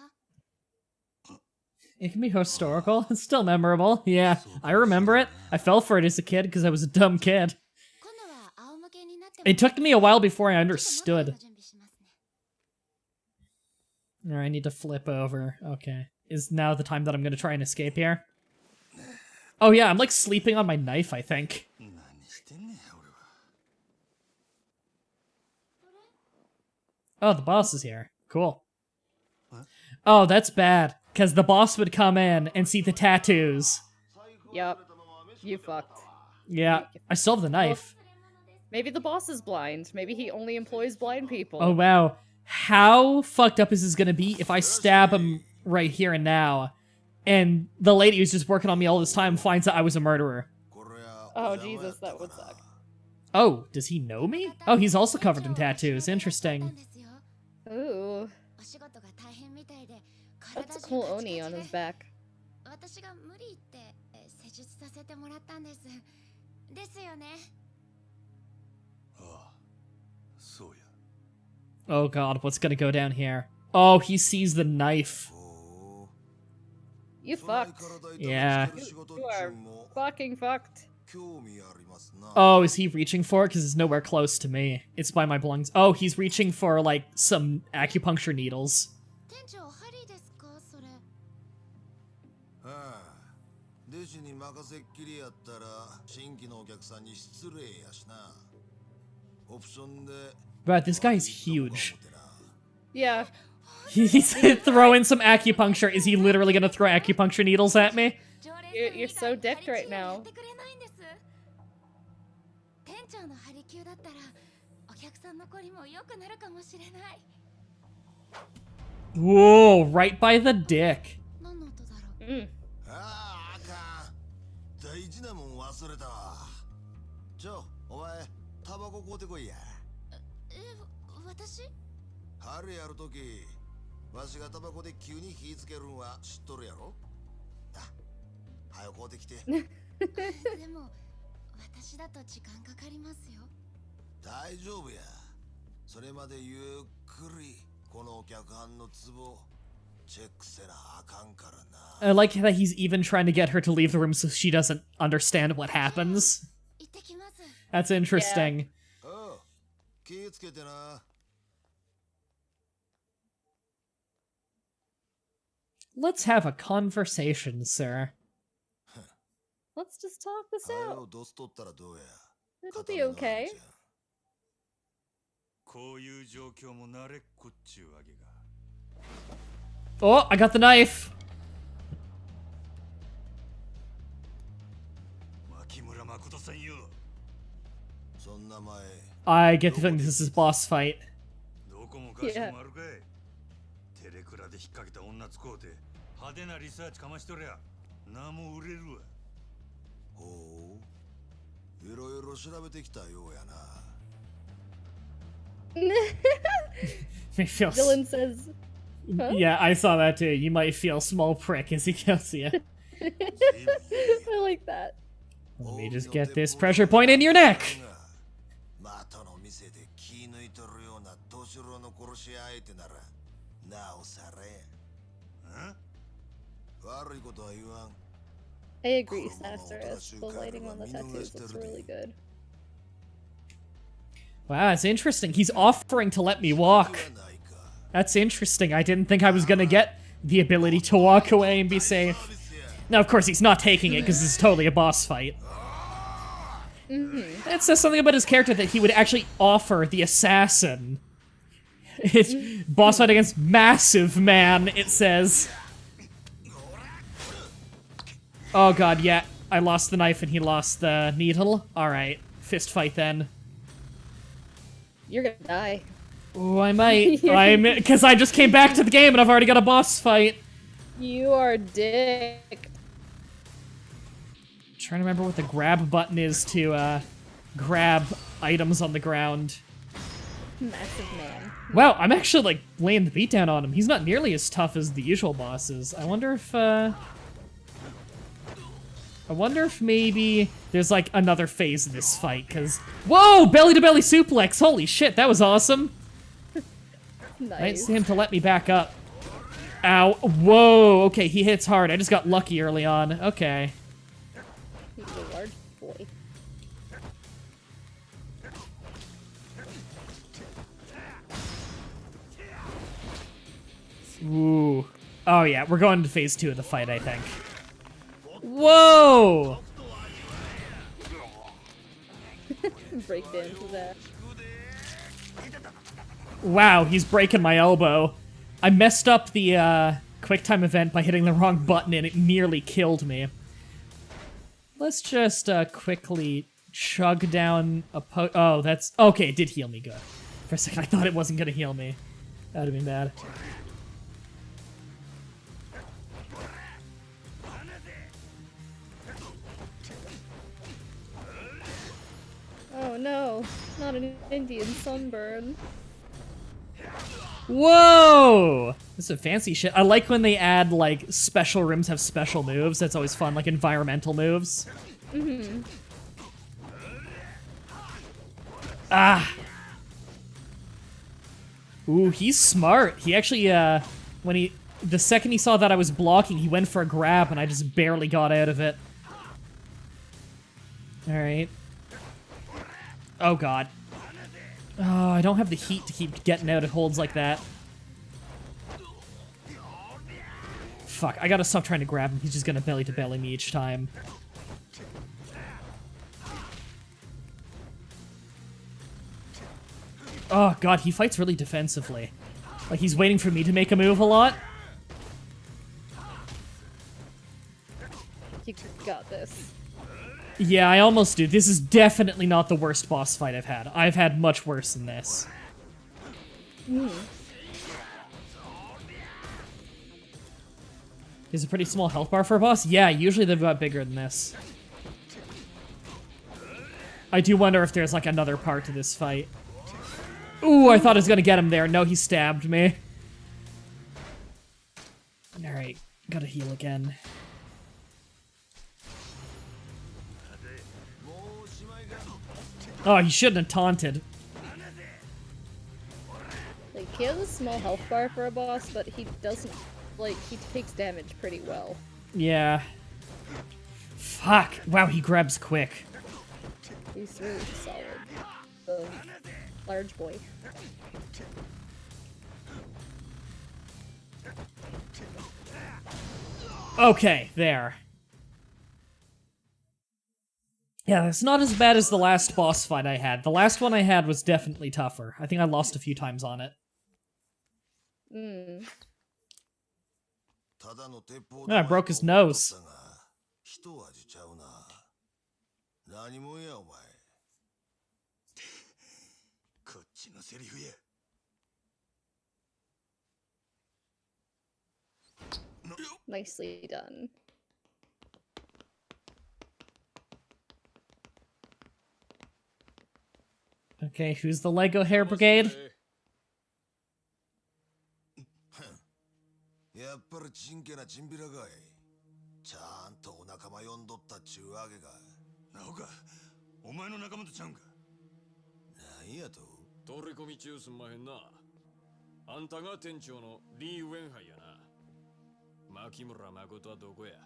It can be historical. It's still memorable. Yeah, I remember it. I fell for it as a kid because I was a dumb kid. It took me a while before I understood. Alright, I need to flip over. Okay. Is now the time that I'm gonna try and escape here? Oh yeah, I'm like sleeping on my knife, I think. Oh, the boss is here. Cool. Oh, that's bad. Because the boss would come in and see the tattoos. Yup. You fucked. Yeah, I still have the knife. Maybe the boss is blind. Maybe he only employs blind people. Oh, wow. How fucked up is this gonna be if I stab him right here and now, and the lady who's just working on me all this time finds out I was a murderer? Oh, Jesus, that would suck. Oh, does he know me? Oh, he's also covered in tattoos. Interesting. Ooh. That's a cool Oni on his back. Oh god, what's gonna go down here? Oh, he sees the knife. You fucked. Yeah. You are fucking fucked. Oh, is he reaching for it? Because it's nowhere close to me. It's by my belongings. Oh, he's reaching for, like, some acupuncture needles. But this guy's huge. Yeah. He's throwing some acupuncture. Is he literally gonna throw acupuncture needles at me? You're so decked right now. Whoa, right by the dick. Mm. I like that he's even trying to get her to leave the room so she doesn't understand what happens. That's interesting. Let's have a conversation, sir. Let's just talk this out. It'll be okay. Oh, I got the knife. I get the feeling this is boss fight. Yeah. It feels... Dylan says, huh? Yeah, I saw that too. You might feel small prick as he kills you. I like that. Let me just get this pressure point in your neck. I agree, Sassarus. The lighting on the tattoos looks really good. Wow, that's interesting. He's offering to let me walk. That's interesting. I didn't think I was gonna get the ability to walk away and be safe. Now, of course, he's not taking it because it's totally a boss fight. It says something about his character that he would actually offer the assassin. It's boss fight against Massive Man, it says. Oh god, yeah. I lost the knife and he lost the needle. Alright, fist fight then. You're gonna die. Oh, I might. Because I just came back to the game and I've already got a boss fight. You are dick. Trying to remember what the grab button is to grab items on the ground. Massive Man. Wow, I'm actually like laying the beat down on him. He's not nearly as tough as the usual bosses. I wonder if maybe there's like another phase of this fight, because... Whoa! Belly to belly suplex! Holy shit, that was awesome! Nice. seem to let me back up. Ow. Whoa. Okay, he hits hard. I just got lucky early on. Okay. He's a large boy. Ooh. Oh, yeah. We're going to phase 2 of the fight, I think. Whoa! Breakdance is that. Wow, he's breaking my elbow. I messed up the quick time event by hitting the wrong button and it nearly killed me. Let's just quickly chug down a oh, that's... Okay, it did heal me good. For a second, I thought it wasn't gonna heal me. That would have been bad. Oh no, not an Indian sunburn. Whoa! This is some fancy shit. I like when they add, like, special rooms have special moves. That's always fun, like environmental moves. Mm-hmm. Ah! Ooh, he's smart. He actually, the second he saw that I was blocking, he went for a grab and I just barely got out of it. Alright. Oh god. Oh, I don't have the heat to keep getting out of holds like that. Fuck, I gotta stop trying to grab him. He's just gonna belly-to-belly me each time. Oh god, he fights really defensively. Like, he's waiting for me to make a move a lot. You got this. Yeah, I almost do. This is definitely not the worst boss fight I've had. I've had much worse than this. Is a pretty small health bar for a boss? Yeah, usually they've got bigger than this. I do wonder if there's, like, another part to this fight. Ooh, I thought I was gonna get him there. No, he stabbed me. Alright, gotta heal again. Oh, he shouldn't have taunted. Like, he has a small health bar for a boss, but he doesn't, like, he takes damage pretty well. Yeah. Fuck. Wow, he grabs quick. He's really solid. The large boy. Okay, there. Yeah, that's not as bad as the last boss fight I had. The last one I had was definitely tougher. I think I lost a few times on it. Mm. Oh, I broke his nose. こっちのセリフや。 Nicely done. Okay, who's the Lego Hair Brigade? やっぱりちんけなチンピラかい。ちゃんとお仲間呼んどったっちゅうわけか。なおか、お前の仲間とちゃうんか。なんやと。取り込み中すんまへんな。あんたが店長のリー・ウェンハイやな。牧村誠はどこや。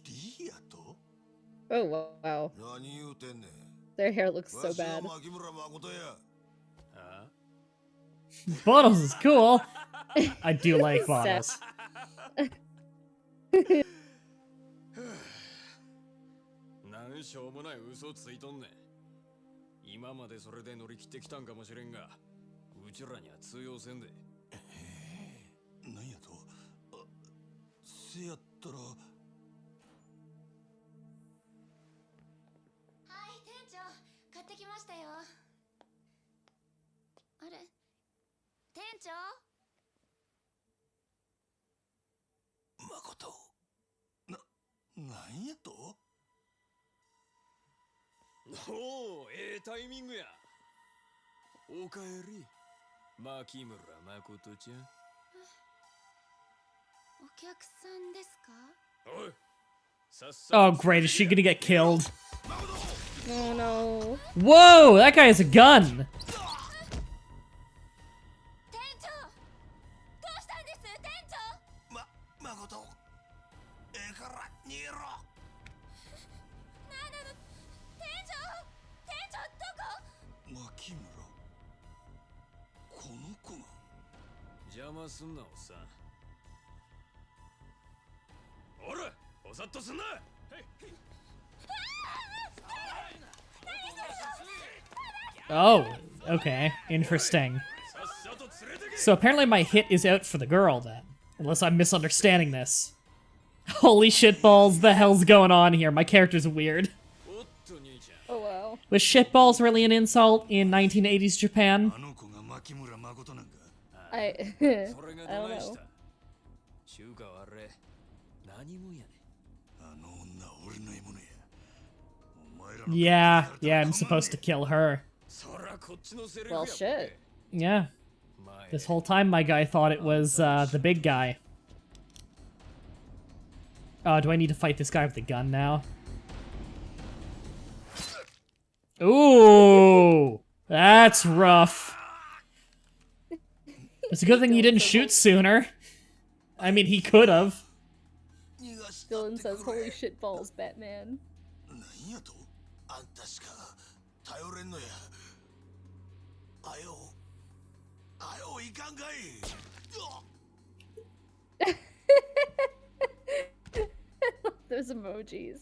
リーやと。 Oh, wow. 何言うてんねん。 Their hair looks so わしは bad. 牧村誠や。あ Bottles is cool. I do like Bottles. なんしょうもない嘘ついとんねん。今までそれで乗り切ってきたんかもしれんが、うちらには通用せんで。なんやと。せやったら。 店長買ってきましたよ。あれ店長誠。なんやと。おお、タイミングや。おかえり、牧村誠ちゃん。お客さんですか？おい。 Oh, great. Is she gonna get killed? Oh no. Whoa, that guy has a gun. 魔すんなおっさん。おら、おさっとすんな。 Oh, okay. Interesting. So apparently my hit is out for the girl, then. Unless I'm misunderstanding this. Holy shitballs, the hell's going on here? My character's weird. Oh wow. Was shitballs really an insult in 1980s Japan? I don't know. Yeah, I'm supposed to kill her. Well, shit. Yeah. This whole time my guy thought it was the big guy. Do I need to fight this guy with the gun now? Ooh! That's rough. It's a good thing he didn't shoot sooner. I mean, he could have. Dylan says, holy shit balls, Batman. Those emojis.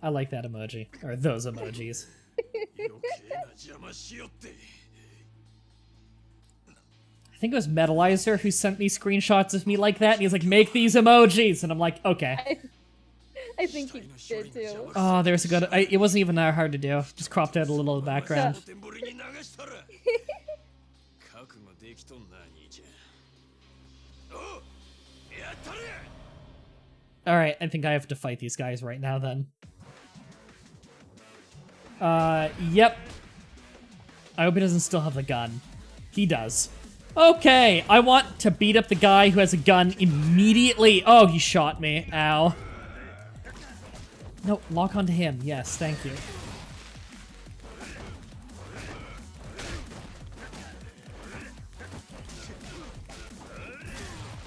I like that emoji. Or those emojis. I think it was Metalizer who sent me screenshots of me like that, and he's like, make these emojis! And I'm like, okay. I think he did too. Oh, there's a good... it wasn't even that hard to do. Just cropped out a little of the background. Alright, I think I have to fight these guys right now, then. Yep. I hope he doesn't still have the gun. He does. Okay, I want to beat up the guy who has a gun immediately. Oh, he shot me. Ow. No, lock onto him. Yes, thank you.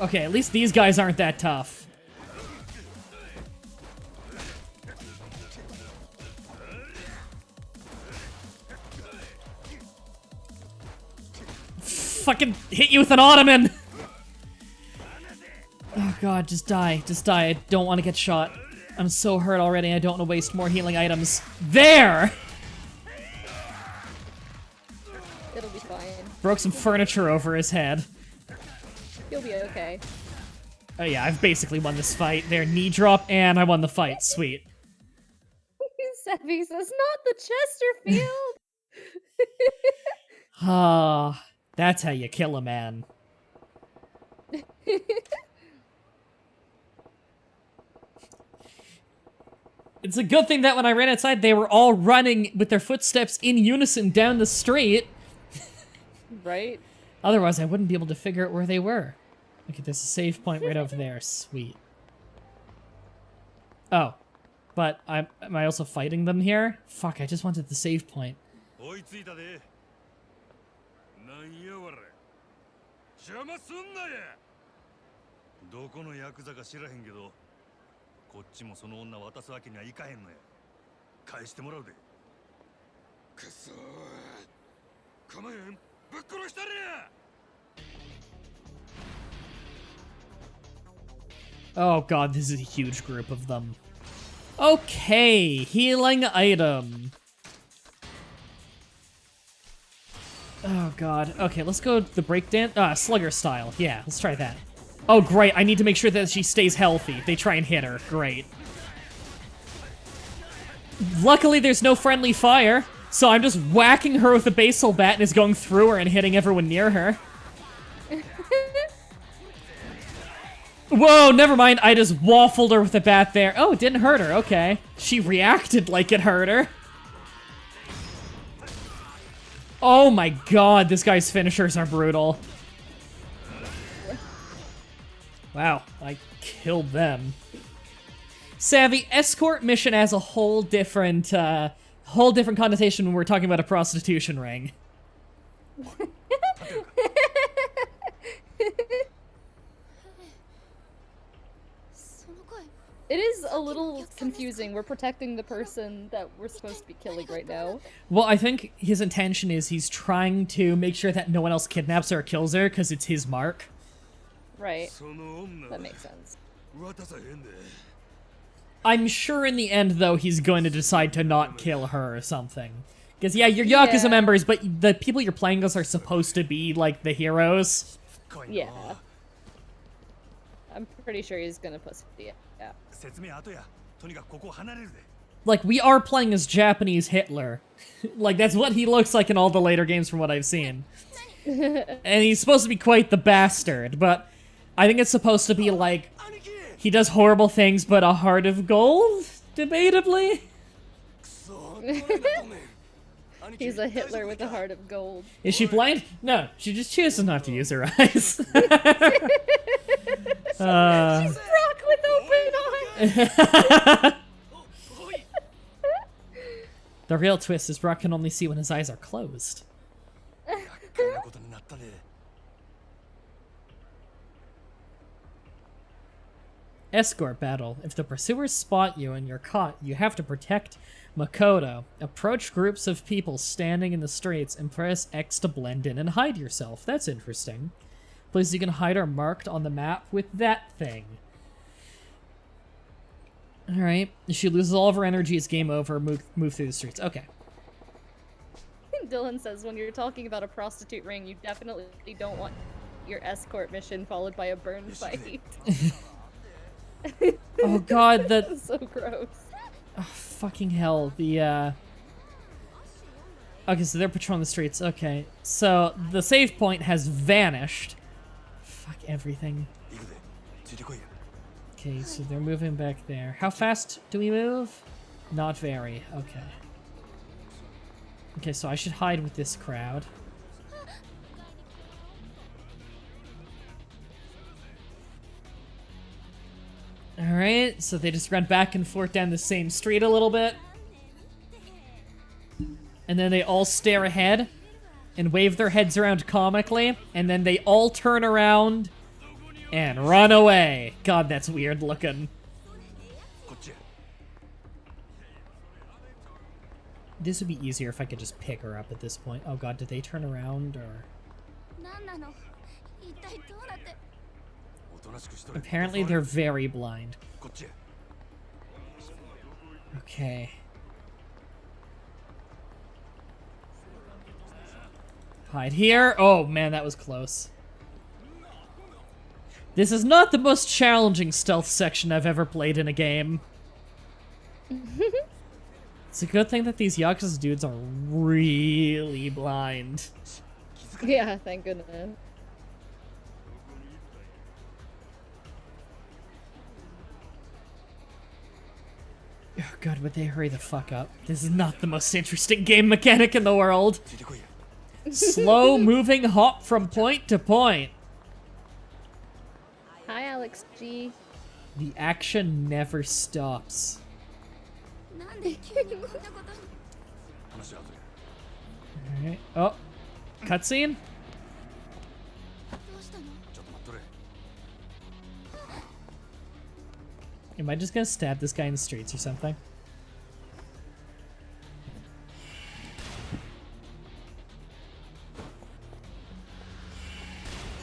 Okay, at least these guys aren't that tough. Fucking hit you with an ottoman! Oh god, just die. Just die. I don't want to get shot. I'm so hurt already, I don't want to waste more healing items. There! It'll be fine. Broke some furniture over his head. You'll be okay. Oh yeah, I've basically won this fight. There, knee drop, and I won the fight. Sweet. Savvy says, not the Chesterfield! Ah, that's how you kill a man. It's a good thing that when I ran outside, they were all running with their footsteps in unison down the street. Right? Otherwise, I wouldn't be able to figure out where they were. Okay, there's a save point right over there. Sweet. Oh. But am I also fighting them here? Fuck, I just wanted the save point. どこのヤクザか知らへんけど、こっちもその女渡すわけにはいかへんのや。返してもらうで。くそー。構えん、ぶっ殺したれや。Oh god, this is a huge group of them. Okay, healing item. Oh god. Okay, let's go the breakdance. Slugger style. Yeah, let's try that. Oh great, I need to make sure that she stays healthy. They try and hit her. Great. Luckily, there's no friendly fire, so I'm just whacking her with a baseball bat and it's going through her and hitting everyone near her. Whoa, never mind. I just waffled her with a bat there. Oh, it didn't hurt her. Okay. She reacted like it hurt her. Oh my god, this guy's finishers are brutal. Wow, I killed them. Savvy, escort mission has a whole different connotation when we're talking about a prostitution ring. It is a little confusing. We're protecting the person that we're supposed to be killing right now. Well, I think his intention is he's trying to make sure that no one else kidnaps her or kills her because it's his mark. Right. その女 That makes sense. 渡さへんで I'm sure in the end, though, he's going to decide to not kill her or something. Because, yeah, you're Yakuza Yeah. members, but the people you're playing as are supposed to be, like, the heroes. Yeah. I'm pretty sure he's gonna pussy it. Yeah. 説明後やとにかくここを離れるで Like, we are playing as Japanese Hitler. Like, that's what he looks like in all the later games from what I've seen. And he's supposed to be quite the bastard, but I think it's supposed to be, like, he does horrible things, but a heart of gold? Debatably? He's a Hitler with a heart of gold. Is she blind? No, she just chooses not to use her eyes. She's Brock with open eyes! The real twist is Brock can only see when his eyes are closed. 厄介なことになったで Escort battle. If the pursuers spot you and you're caught, you have to protect Mikoto. Approach groups of people standing in the streets and press X to blend in and hide yourself. That's interesting. Places you can hide are marked on the map with that thing. Alright. If she loses all of her energy, it's game over. Move through the streets. Okay. Dylan says when you're talking about a prostitute ring, you definitely don't want your escort mission followed by a burn fight. Oh god, That's so gross. Oh, fucking hell. The, Okay, so they're patrolling the streets. Okay. So, the save point has vanished. Fuck everything. 行くでついてこいや Okay, so they're moving back there. How fast do we move? Not very. Okay. Okay, so I should hide with this crowd. Alright, so they just run back and forth down the same street a little bit. And then they all stare ahead and wave their heads around comically. And then they all turn around and run away. God, that's weird looking. こっちや This would be easier if I could just pick her up at this point. Oh god, did they turn around or... 何なの一体どうなって おとなしくしとれ Apparently they're very blind. こっちや Okay. Hide here. Oh man, that was close. This is not the most challenging stealth section I've ever played in a game. It's a good thing that these Yakuza dudes are really blind. Yeah, thank goodness. Oh god, would they hurry the fuck up? This is not the most interesting game mechanic in the world. ついてこいや Slow moving hop from point to point. Hi, Alex G. The action never stops. なんで急にこんなことに話は後や Alright. Oh. Cutscene? どうしたの ちょっと待っとれ Am I just gonna stab this guy in the streets or something?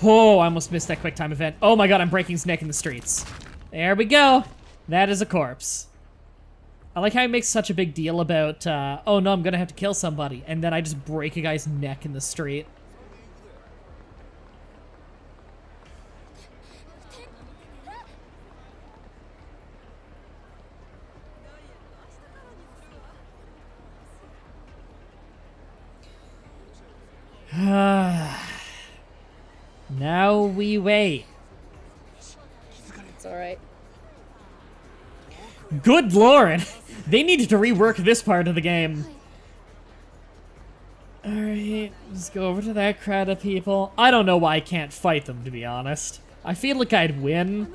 Oh, I almost missed that quick time event. Oh my god, I'm breaking his neck in the streets. There we go. That is a corpse. I like how he makes such a big deal about, oh no, I'm gonna have to kill somebody. And then I just break a guy's neck in the street. Now we wait. It's alright. Good lord! They needed to rework this part of the game. Alright, let's go over to that crowd of people. I don't know why I can't fight them, to be honest. I feel like I'd win.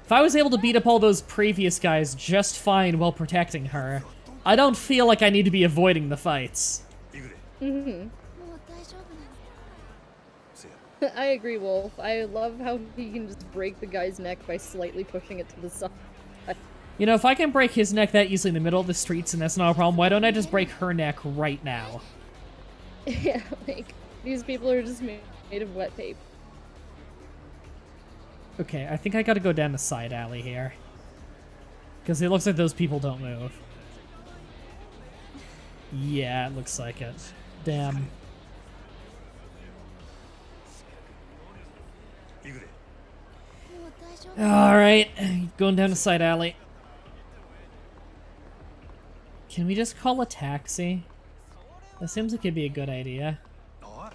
If I was able to beat up all those previous guys just fine while protecting her, I don't feel like I need to be avoiding the fights. 行くで Mm-hmm. もう大丈夫なの せや I agree, Wolf. I love how he can just break the guy's neck by slightly pushing it to the side. You know, if I can break his neck that easily in the middle of the streets and that's not a problem, why don't I just break her neck right now? Yeah, like, these people are just made of wet tape. Okay, I think I gotta go down the side alley here. Because it looks like those people don't move. Yeah, it looks like it. Damn. Alright, going down the side alley. Can we just call a taxi? That seems like it'd be a good idea.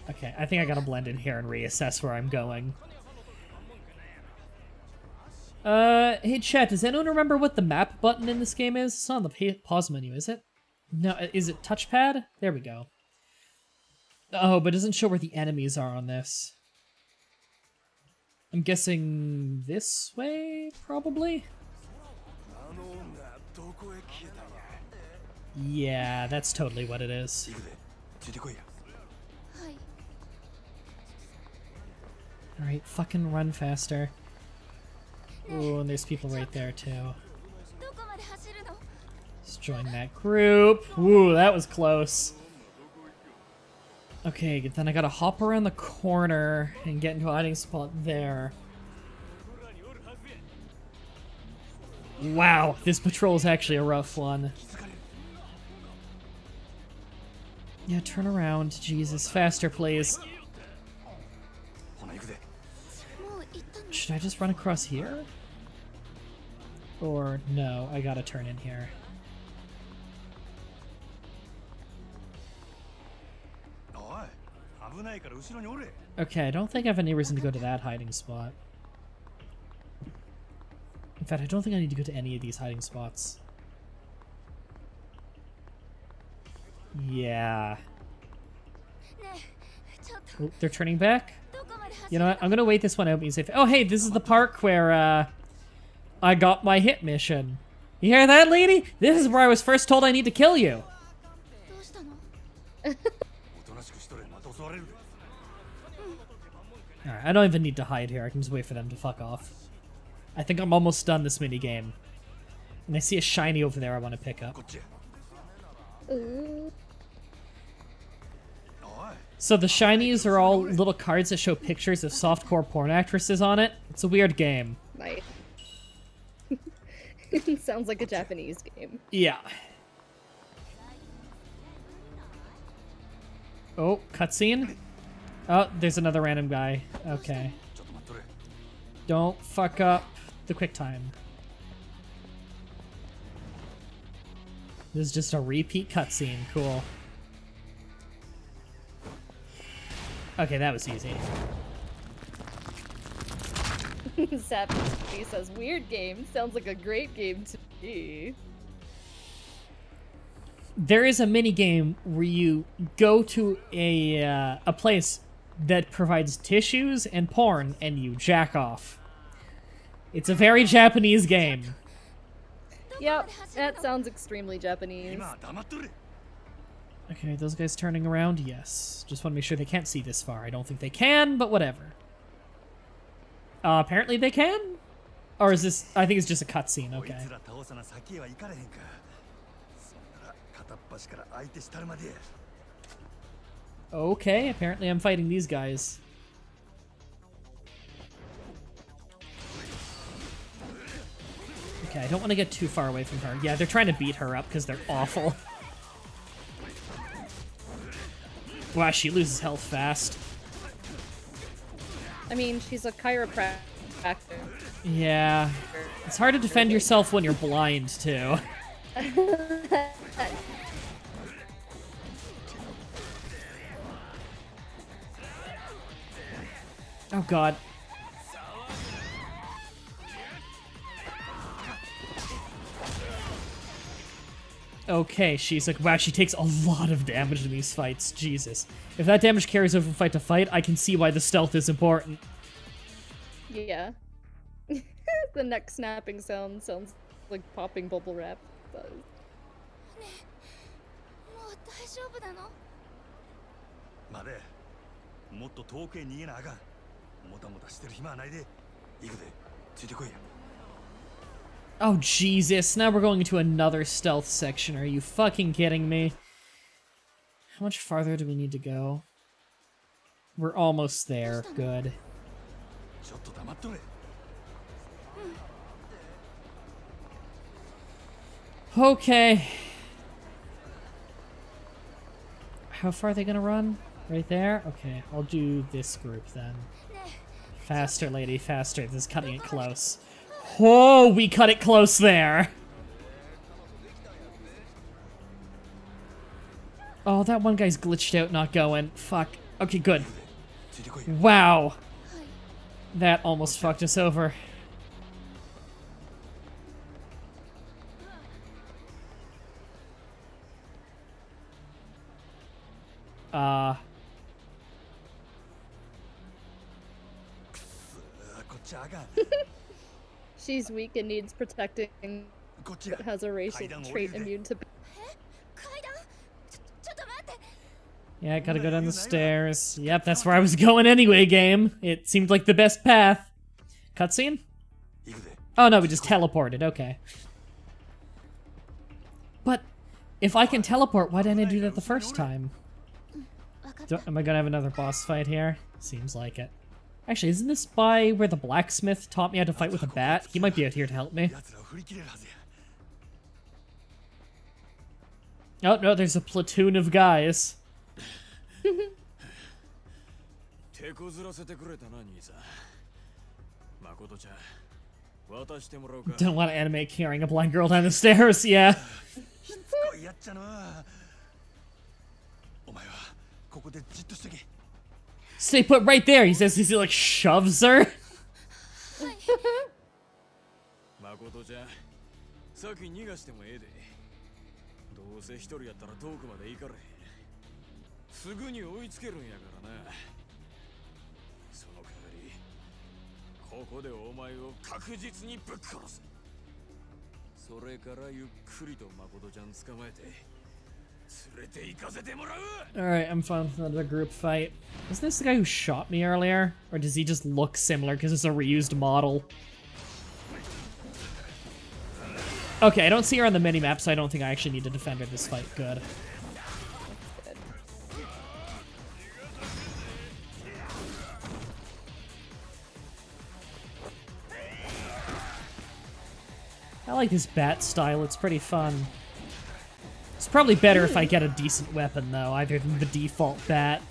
Okay, I think I gotta blend in here and reassess where I'm going. Hey chat, does anyone remember what the map button in this game is? It's not on the pause menu, is it? No, is it touchpad? There we go. Oh, but it doesn't show where the enemies are on this. I'm guessing this way, probably? Yeah, that's totally what it is. Alright, fucking run faster. Oh, and there's people right there, too. Let's join that group. Ooh, that was close. Okay, then I gotta hop around the corner and get into a hiding spot there. Wow, this patrol is actually a rough one. Yeah, turn around. Jesus, faster, please. Should I just run across here? Or no, I gotta turn in here. Okay, I don't think I have any reason to go to that hiding spot. In fact, I don't think I need to go to any of these hiding spots. Yeah. Oh, they're turning back? You know what? I'm gonna wait this one out and be safe. Oh, hey, this is the park where, I got my hit mission. You hear that, lady? This is where I was first told I need to kill you. Alright, I don't even need to hide here. I can just wait for them to fuck off. I think I'm almost done this minigame. And I see a shiny over there I want to pick up. So the shinies are all little cards that show pictures of softcore porn actresses on it. It's a weird game. Nice. It sounds like a Japanese game. Yeah. Oh, cutscene? Oh, there's another random guy. Okay. Don't fuck up the quick time. This is just a repeat cutscene. Cool. Okay, that was easy. Sappy says, weird game. Sounds like a great game to me. There is a mini game where you go to a place that provides tissues and porn, and you jack off. It's a very Japanese game. Yep, that sounds extremely Japanese. Okay, those guys turning around? Yes. Just want to make sure they can't see this far. I don't think they can, but whatever. Apparently they can? Or is this... I think it's just a cutscene, okay. Okay, apparently I'm fighting these guys. Okay, I don't want to get too far away from her. Yeah, they're trying to beat her up because they're awful. Wow, she loses health fast. I mean, she's a chiropractor. Yeah. It's hard to defend yourself when you're blind, too. Oh god. Okay, she's like, wow, she takes a lot of damage in these fights. Jesus. If that damage carries over from fight to fight, I can see why the stealth is important. Yeah. The neck snapping sound sounds like popping bubble wrap does. Oh, Jesus. Now we're going into another stealth section. Are you fucking kidding me? How much farther do we need to go? We're almost there. Good. Okay. How far are they gonna run? Right there? Okay, I'll do this group then. Faster, lady, faster. This is cutting it close. Oh, we cut it close there. Oh, that one guy's glitched out, not going. Fuck. Okay, good. Wow. That almost fucked us over. She's weak and needs protecting, but has a racial trait immune to. Yeah, I gotta go down the stairs. Yep, that's where I was going anyway, game. It seemed like the best path. Cutscene? Oh no, we just teleported, okay. But, if I can teleport, why didn't I do that the first time? Am I gonna have another boss fight here? Seems like it. Actually, isn't this by where the blacksmith taught me how to fight with a bat? He might be out here to help me. Oh, no, there's a platoon of guys. Don't want to animate carrying a blind girl down the stairs, yeah. Stay put right there, he says as he like shoves her. Alright, I'm fine with another group fight. Is this the guy who shot me earlier? Or does he just look similar because it's a reused model? Okay, I don't see her on the minimap, so I don't think I actually need to defend her this fight. Good. I like this bat style, it's pretty fun. It's probably better if I get a decent weapon, though, either than the default bat.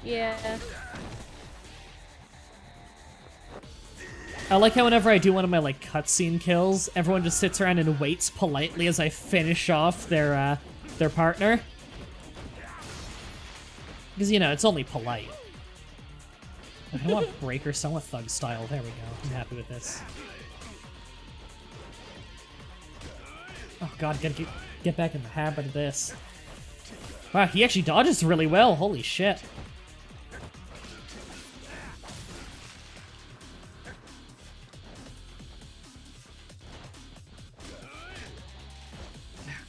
Yeah. I like how whenever I do one of my, like, cutscene kills, everyone just sits around and waits politely as I finish off their partner. Because, you know, it's only polite. I want Breaker, so I want Thug style. There we go. I'm happy with this. Oh god, gotta get back in the habit of this. Wow, he actually dodges really well. Holy shit.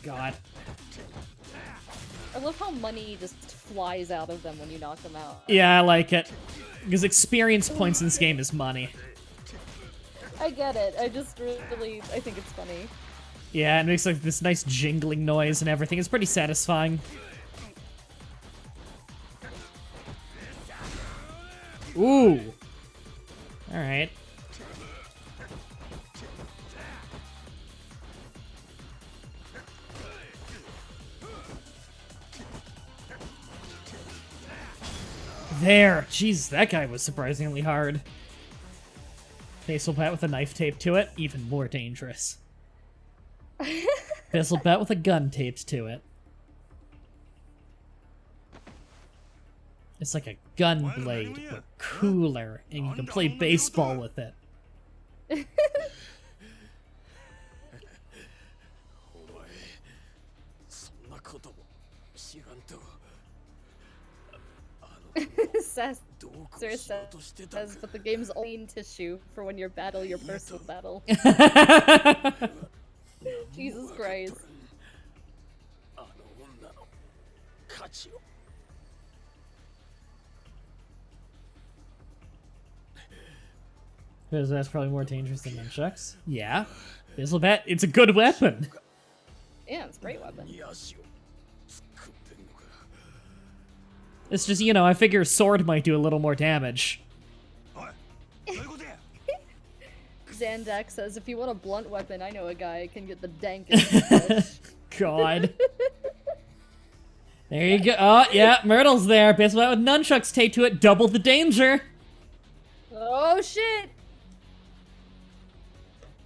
God. I love how money just flies out of them when you knock them out. Yeah, I like it. Because experience points in this game is money. I get it. I just really, I think it's funny. Yeah, it makes like this nice jingling noise and everything. It's pretty satisfying. Ooh. Alright. There! Jeez, that guy was surprisingly hard. Baseball bat with a knife taped to it, even more dangerous. Baseball bat with a gun taped to it. It's like a gun blade, but cooler, and you can play baseball with it. Says, but the game's only tissue for when you battle your personal battle. Jesus Christ. Because that's probably more dangerous than nunchucks. Yeah. Baseball bat, it's a good weapon. Yeah, it's a great weapon. It's just, you know, I figure a sword might do a little more damage. Zandak says, if you want a blunt weapon, I know a guy who can get the dankest. God. There you go. Oh, yeah, Myrtle's there. Baseball bat with nunchucks taped to it. Double the danger. Oh, shit!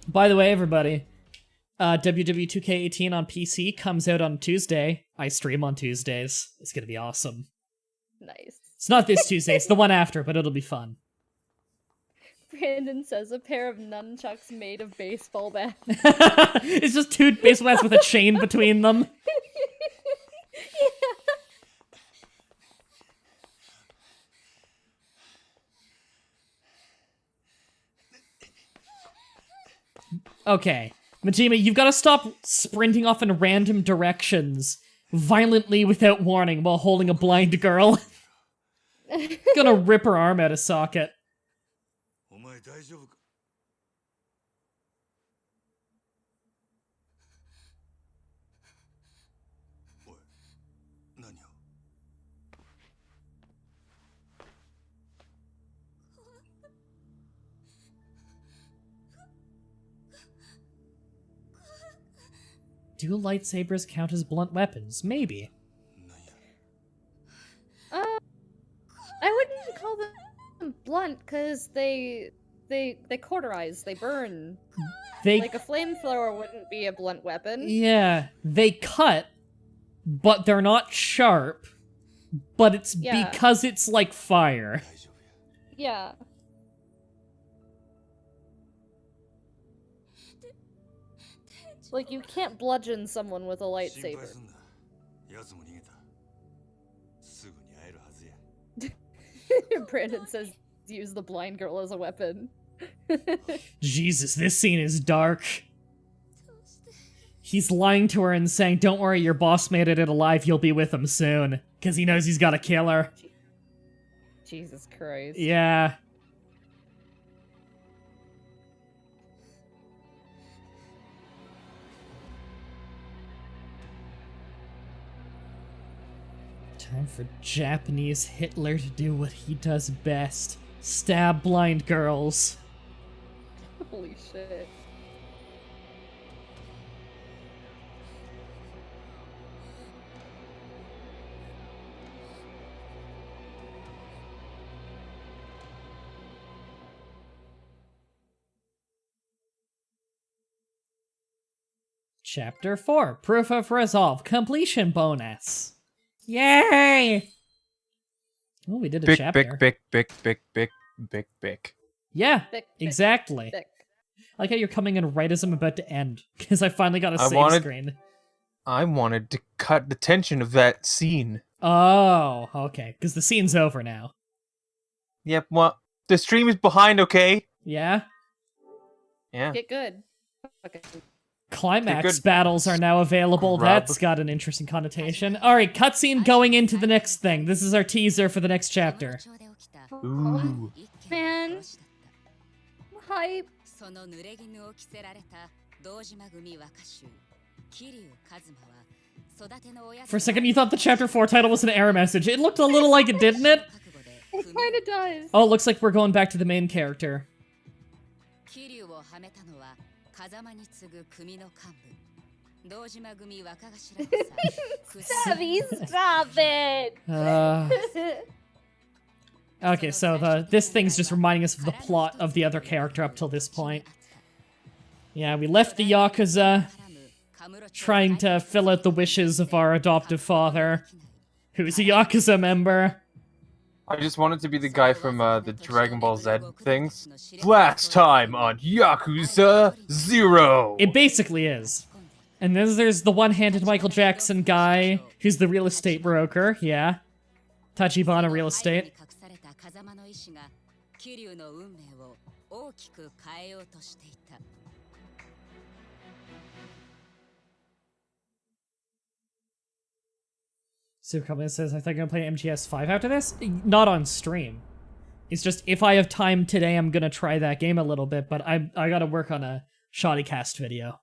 By the way, everybody, WW 2K18 on PC comes out on Tuesday. I stream on Tuesdays. It's gonna be awesome. Nice. It's not this Tuesday, it's the one after, but it'll be fun. Brandon says, a pair of nunchucks made of baseball bats. It's just two baseball bats with a chain between them. Okay, Majima, you've got to stop sprinting off in random directions violently without warning while holding a blind girl. Gonna rip her arm out of socket. お前大丈夫かおい何を Do lightsabers count as blunt weapons? Maybe. 何や I wouldn't call them blunt, because they cauterize, they burn. They Like a flamethrower wouldn't be a blunt weapon. Yeah, they cut, but they're not sharp. But it's Yeah. because it's like fire. 大丈夫や Yeah. Like, you can't bludgeon someone with a 心配 lightsaber. すんな奴も逃げたすぐに会えるはずや Brandon says, use the blind girl as a weapon. Jesus, this scene is dark. He's lying to her and saying, don't worry, your boss made it alive, you'll be with him soon. Because he knows he's gotta kill her. Jesus Christ. Yeah. Time for Japanese Hitler to do what he does best. Stab blind girls. Holy shit. Chapter 4, Proof of Resolve, Completion Bonus. Yay! Oh, we did a chapter. Bick. Yeah, Bick, bick, exactly. bick. I like how you're coming in right as I'm about to end, because I finally got a I save wanted- screen. I wanted to cut the tension of that scene. Oh, okay, because the scene's over now. Yep, well, the stream is behind, okay? Yeah? Yeah. Get good. Okay. Climax good battles are now available. scrub. That's got an interesting connotation. Alright, cutscene going into the next thing. This is our teaser for the next chapter. Ooh. Man. Hype. その濡れ衣を着せられた堂島組若衆桐生一馬は育ての親 For a second, you thought the chapter 4 title was an error message. It looked a little like it, didn't it? It kinda does. Oh, it looks like we're going back to the main character. 桐生をはめたのは風間に次ぐ組の幹部堂島組若頭さ Savvy, stop it! Okay, so this thing's just reminding us of the plot of the other character up till this point. Yeah, we left the Yakuza, trying to fill out the wishes of our adoptive father, who's a Yakuza member. I just wanted to be the guy from the Dragon Ball Z things. Last time on Yakuza 0! It basically is. And then there's the one-handed Michael Jackson guy, who's the real estate broker, yeah. Tachibana Real Estate. 風間の意志が桐生の運命を大きく変えようとしていた Super Company says, I think I'm gonna play MGS5 after this? Not on stream. It's just, if I have time today, I'm gonna try that game a little bit, but I gotta work on a shoddy cast video.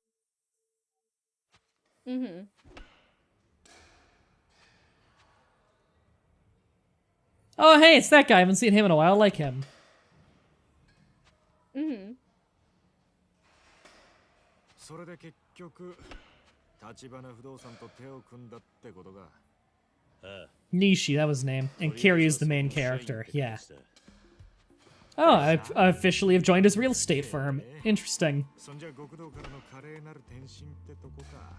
Mm-hmm. Oh, hey, it's that guy. I haven't seen him in a while. I like him. Mm-hmm. それで結局立花不動産と手を組んだってことか。 Nishi, that was his name. And Kiryu's the main character, yeah. Oh, I officially have joined his real estate firm. Interesting. そんじゃ極道からの華麗なる転身ってとこか。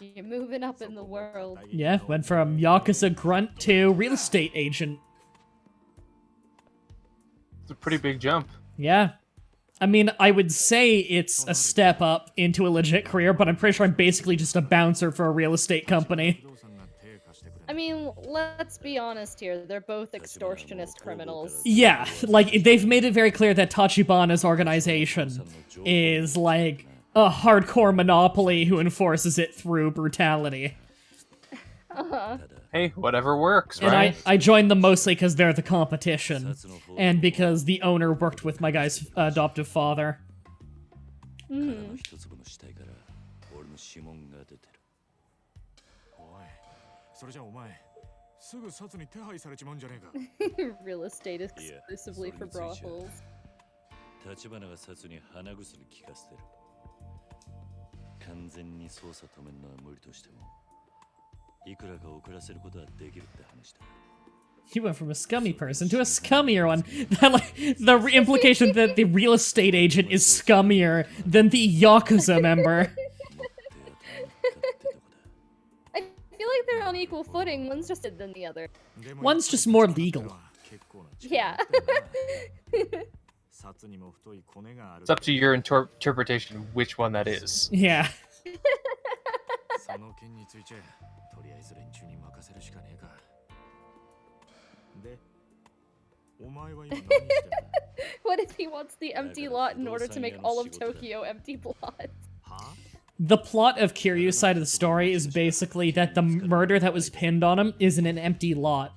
You're moving up in the world. Yeah, went from Yakuza grunt to real estate agent. It's a pretty big jump. Yeah. I mean, I would say it's a step up into a legit career, but I'm pretty sure I'm basically just a bouncer for a real estate company. I mean, let's be honest here. They're both extortionist criminals. Yeah, like, they've made it very clear that Tachibana's organization is, like, a hardcore monopoly who enforces it through brutality. Hey, whatever works, And right? I joined them mostly because they're the competition, and because the owner worked with my guy's adoptive father. Mm. それじゃお前すぐ殺に手配されちまうんじゃねえか。 Real estate exclusively for brothels. 立花が殺に鼻薬効かせてる。完全に捜査止めるのは無理としても、いくらか遅らせることはできるって話だ。 He went from a scummy person to a scummier one. The implication that the real estate agent is scummier than the Yakuza member. I feel like they're on equal footing. One's just than the other. One's just more legal. Yeah. It's up to your interpretation of which one that is. Yeah. その件についてとりあえず連中に任せるしかねえか。で、お前は今何してる？ What if he wants the empty lot in order to make all of Tokyo empty plots? The plot of Kiryu's side of the story is basically that the murder that was pinned on him is in an empty lot.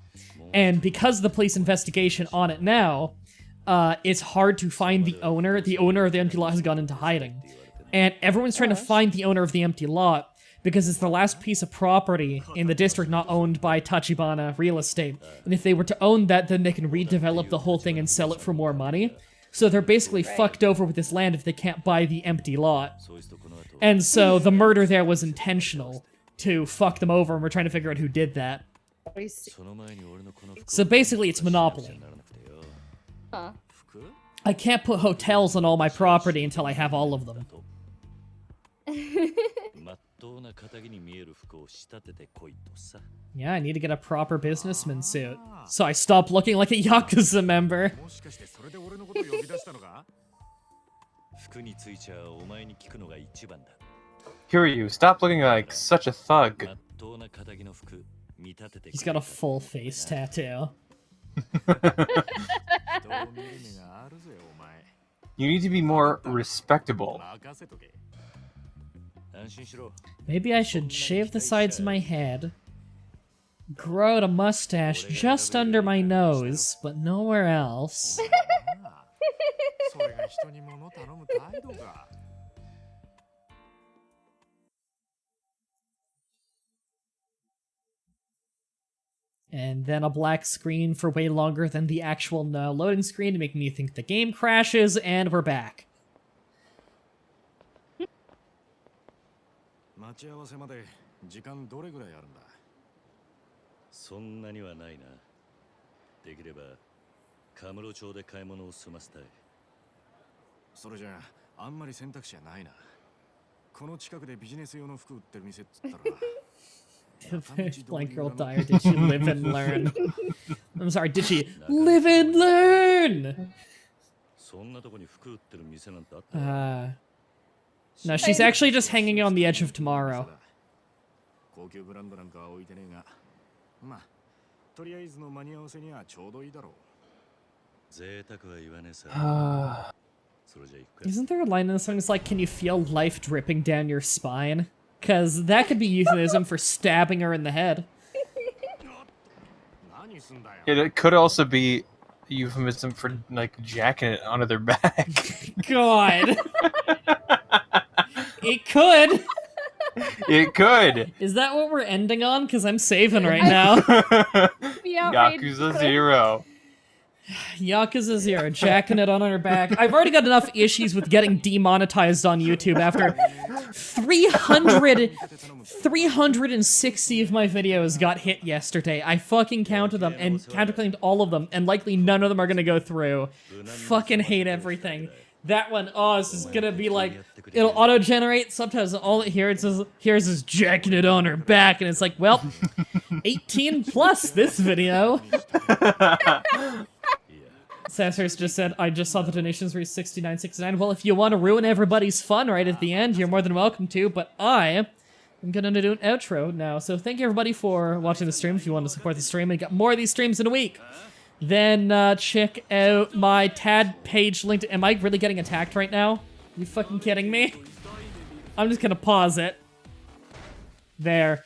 And because of the police investigation on it now, it's hard to find the owner. The owner of the empty lot has gone into hiding. And everyone's trying to find the owner of the empty lot because it's the last piece of property in the district not owned by Tachibana Real Estate. And if they were to own that, then they can redevelop the whole thing and sell it for more money. So they're basically fucked over with this land if they can't buy the empty lot. And so the murder there was intentional to fuck them over, and we're trying to figure out who did that. So basically it's monopoly. Huh. I can't put hotels on all my property until I have all of them. Yeah, I need to get a proper businessman suit. So I stop looking like a Yakuza member. もしかしてそれで俺のこと呼び出したのか？ Kiryu, stop looking like such a thug. He's got a full face tattoo. You need to be more respectable. Maybe I should shave the sides of my head, grow out a mustache just under my nose, but nowhere else. それが人に物頼む態度か。 And then a black screen for way longer than the actual loading screen to make me think the game crashes, and we're back. 待ち合わせまで時間どれぐらいあるんだ？そんなにはないな。できればカムロ町で買い物を済ませたい。それじゃあんまり選択肢はないな。この近くでビジネス用の服売ってる店っつったら。 Did Blank Girl die, or did she live and learn? I'm sorry, did she live and learn? No, she's actually just hanging on the edge of tomorrow. 高級ブランドなんかは置いてねえが、まあとりあえずの間に合わせにはちょうどいいだろう。贅沢は言わねえさ。 Isn't there a line in the song that's like, can you feel life dripping down your spine? Because that could be euphemism for stabbing her in the head. It could also be a euphemism for, like, jacking it onto their back. God. It could. It could. Is that what we're ending on? Because I'm saving right now. Yakuza 0. Yakuza 0, jacking it on her back. I've already got enough issues with getting demonetized on YouTube after 360 of my videos got hit yesterday. I fucking counted them and counterclaimed all of them, and likely none of them are gonna go through. Fucking hate everything. That one, oh, this is gonna be like, it'll auto-generate, sometimes all it hears is jacking it on her back, and it's like, well, 18 plus this video. Sassers just said, I just saw the donations reach 69.69. Well, if you want to ruin everybody's fun right at the end, you're more than welcome to, but I am gonna do an outro now. So thank you everybody for watching the stream. If you want to support the stream and get more of these streams in a week, then check out my TAD page linked. Am I really getting attacked right now? You fucking kidding me? I'm just gonna pause it. There.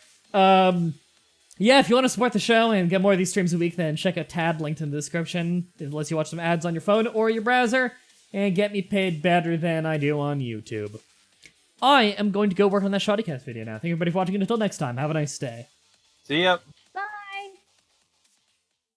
Yeah, if you want to support the show and get more of these streams a week, then check out TAD, linked in the description. It lets you watch some ads on your phone or your browser, and get me paid better than I do on YouTube. I am going to go work on that Shoddycast video now. Thank you everybody for watching, and until next time, have a nice day. See ya.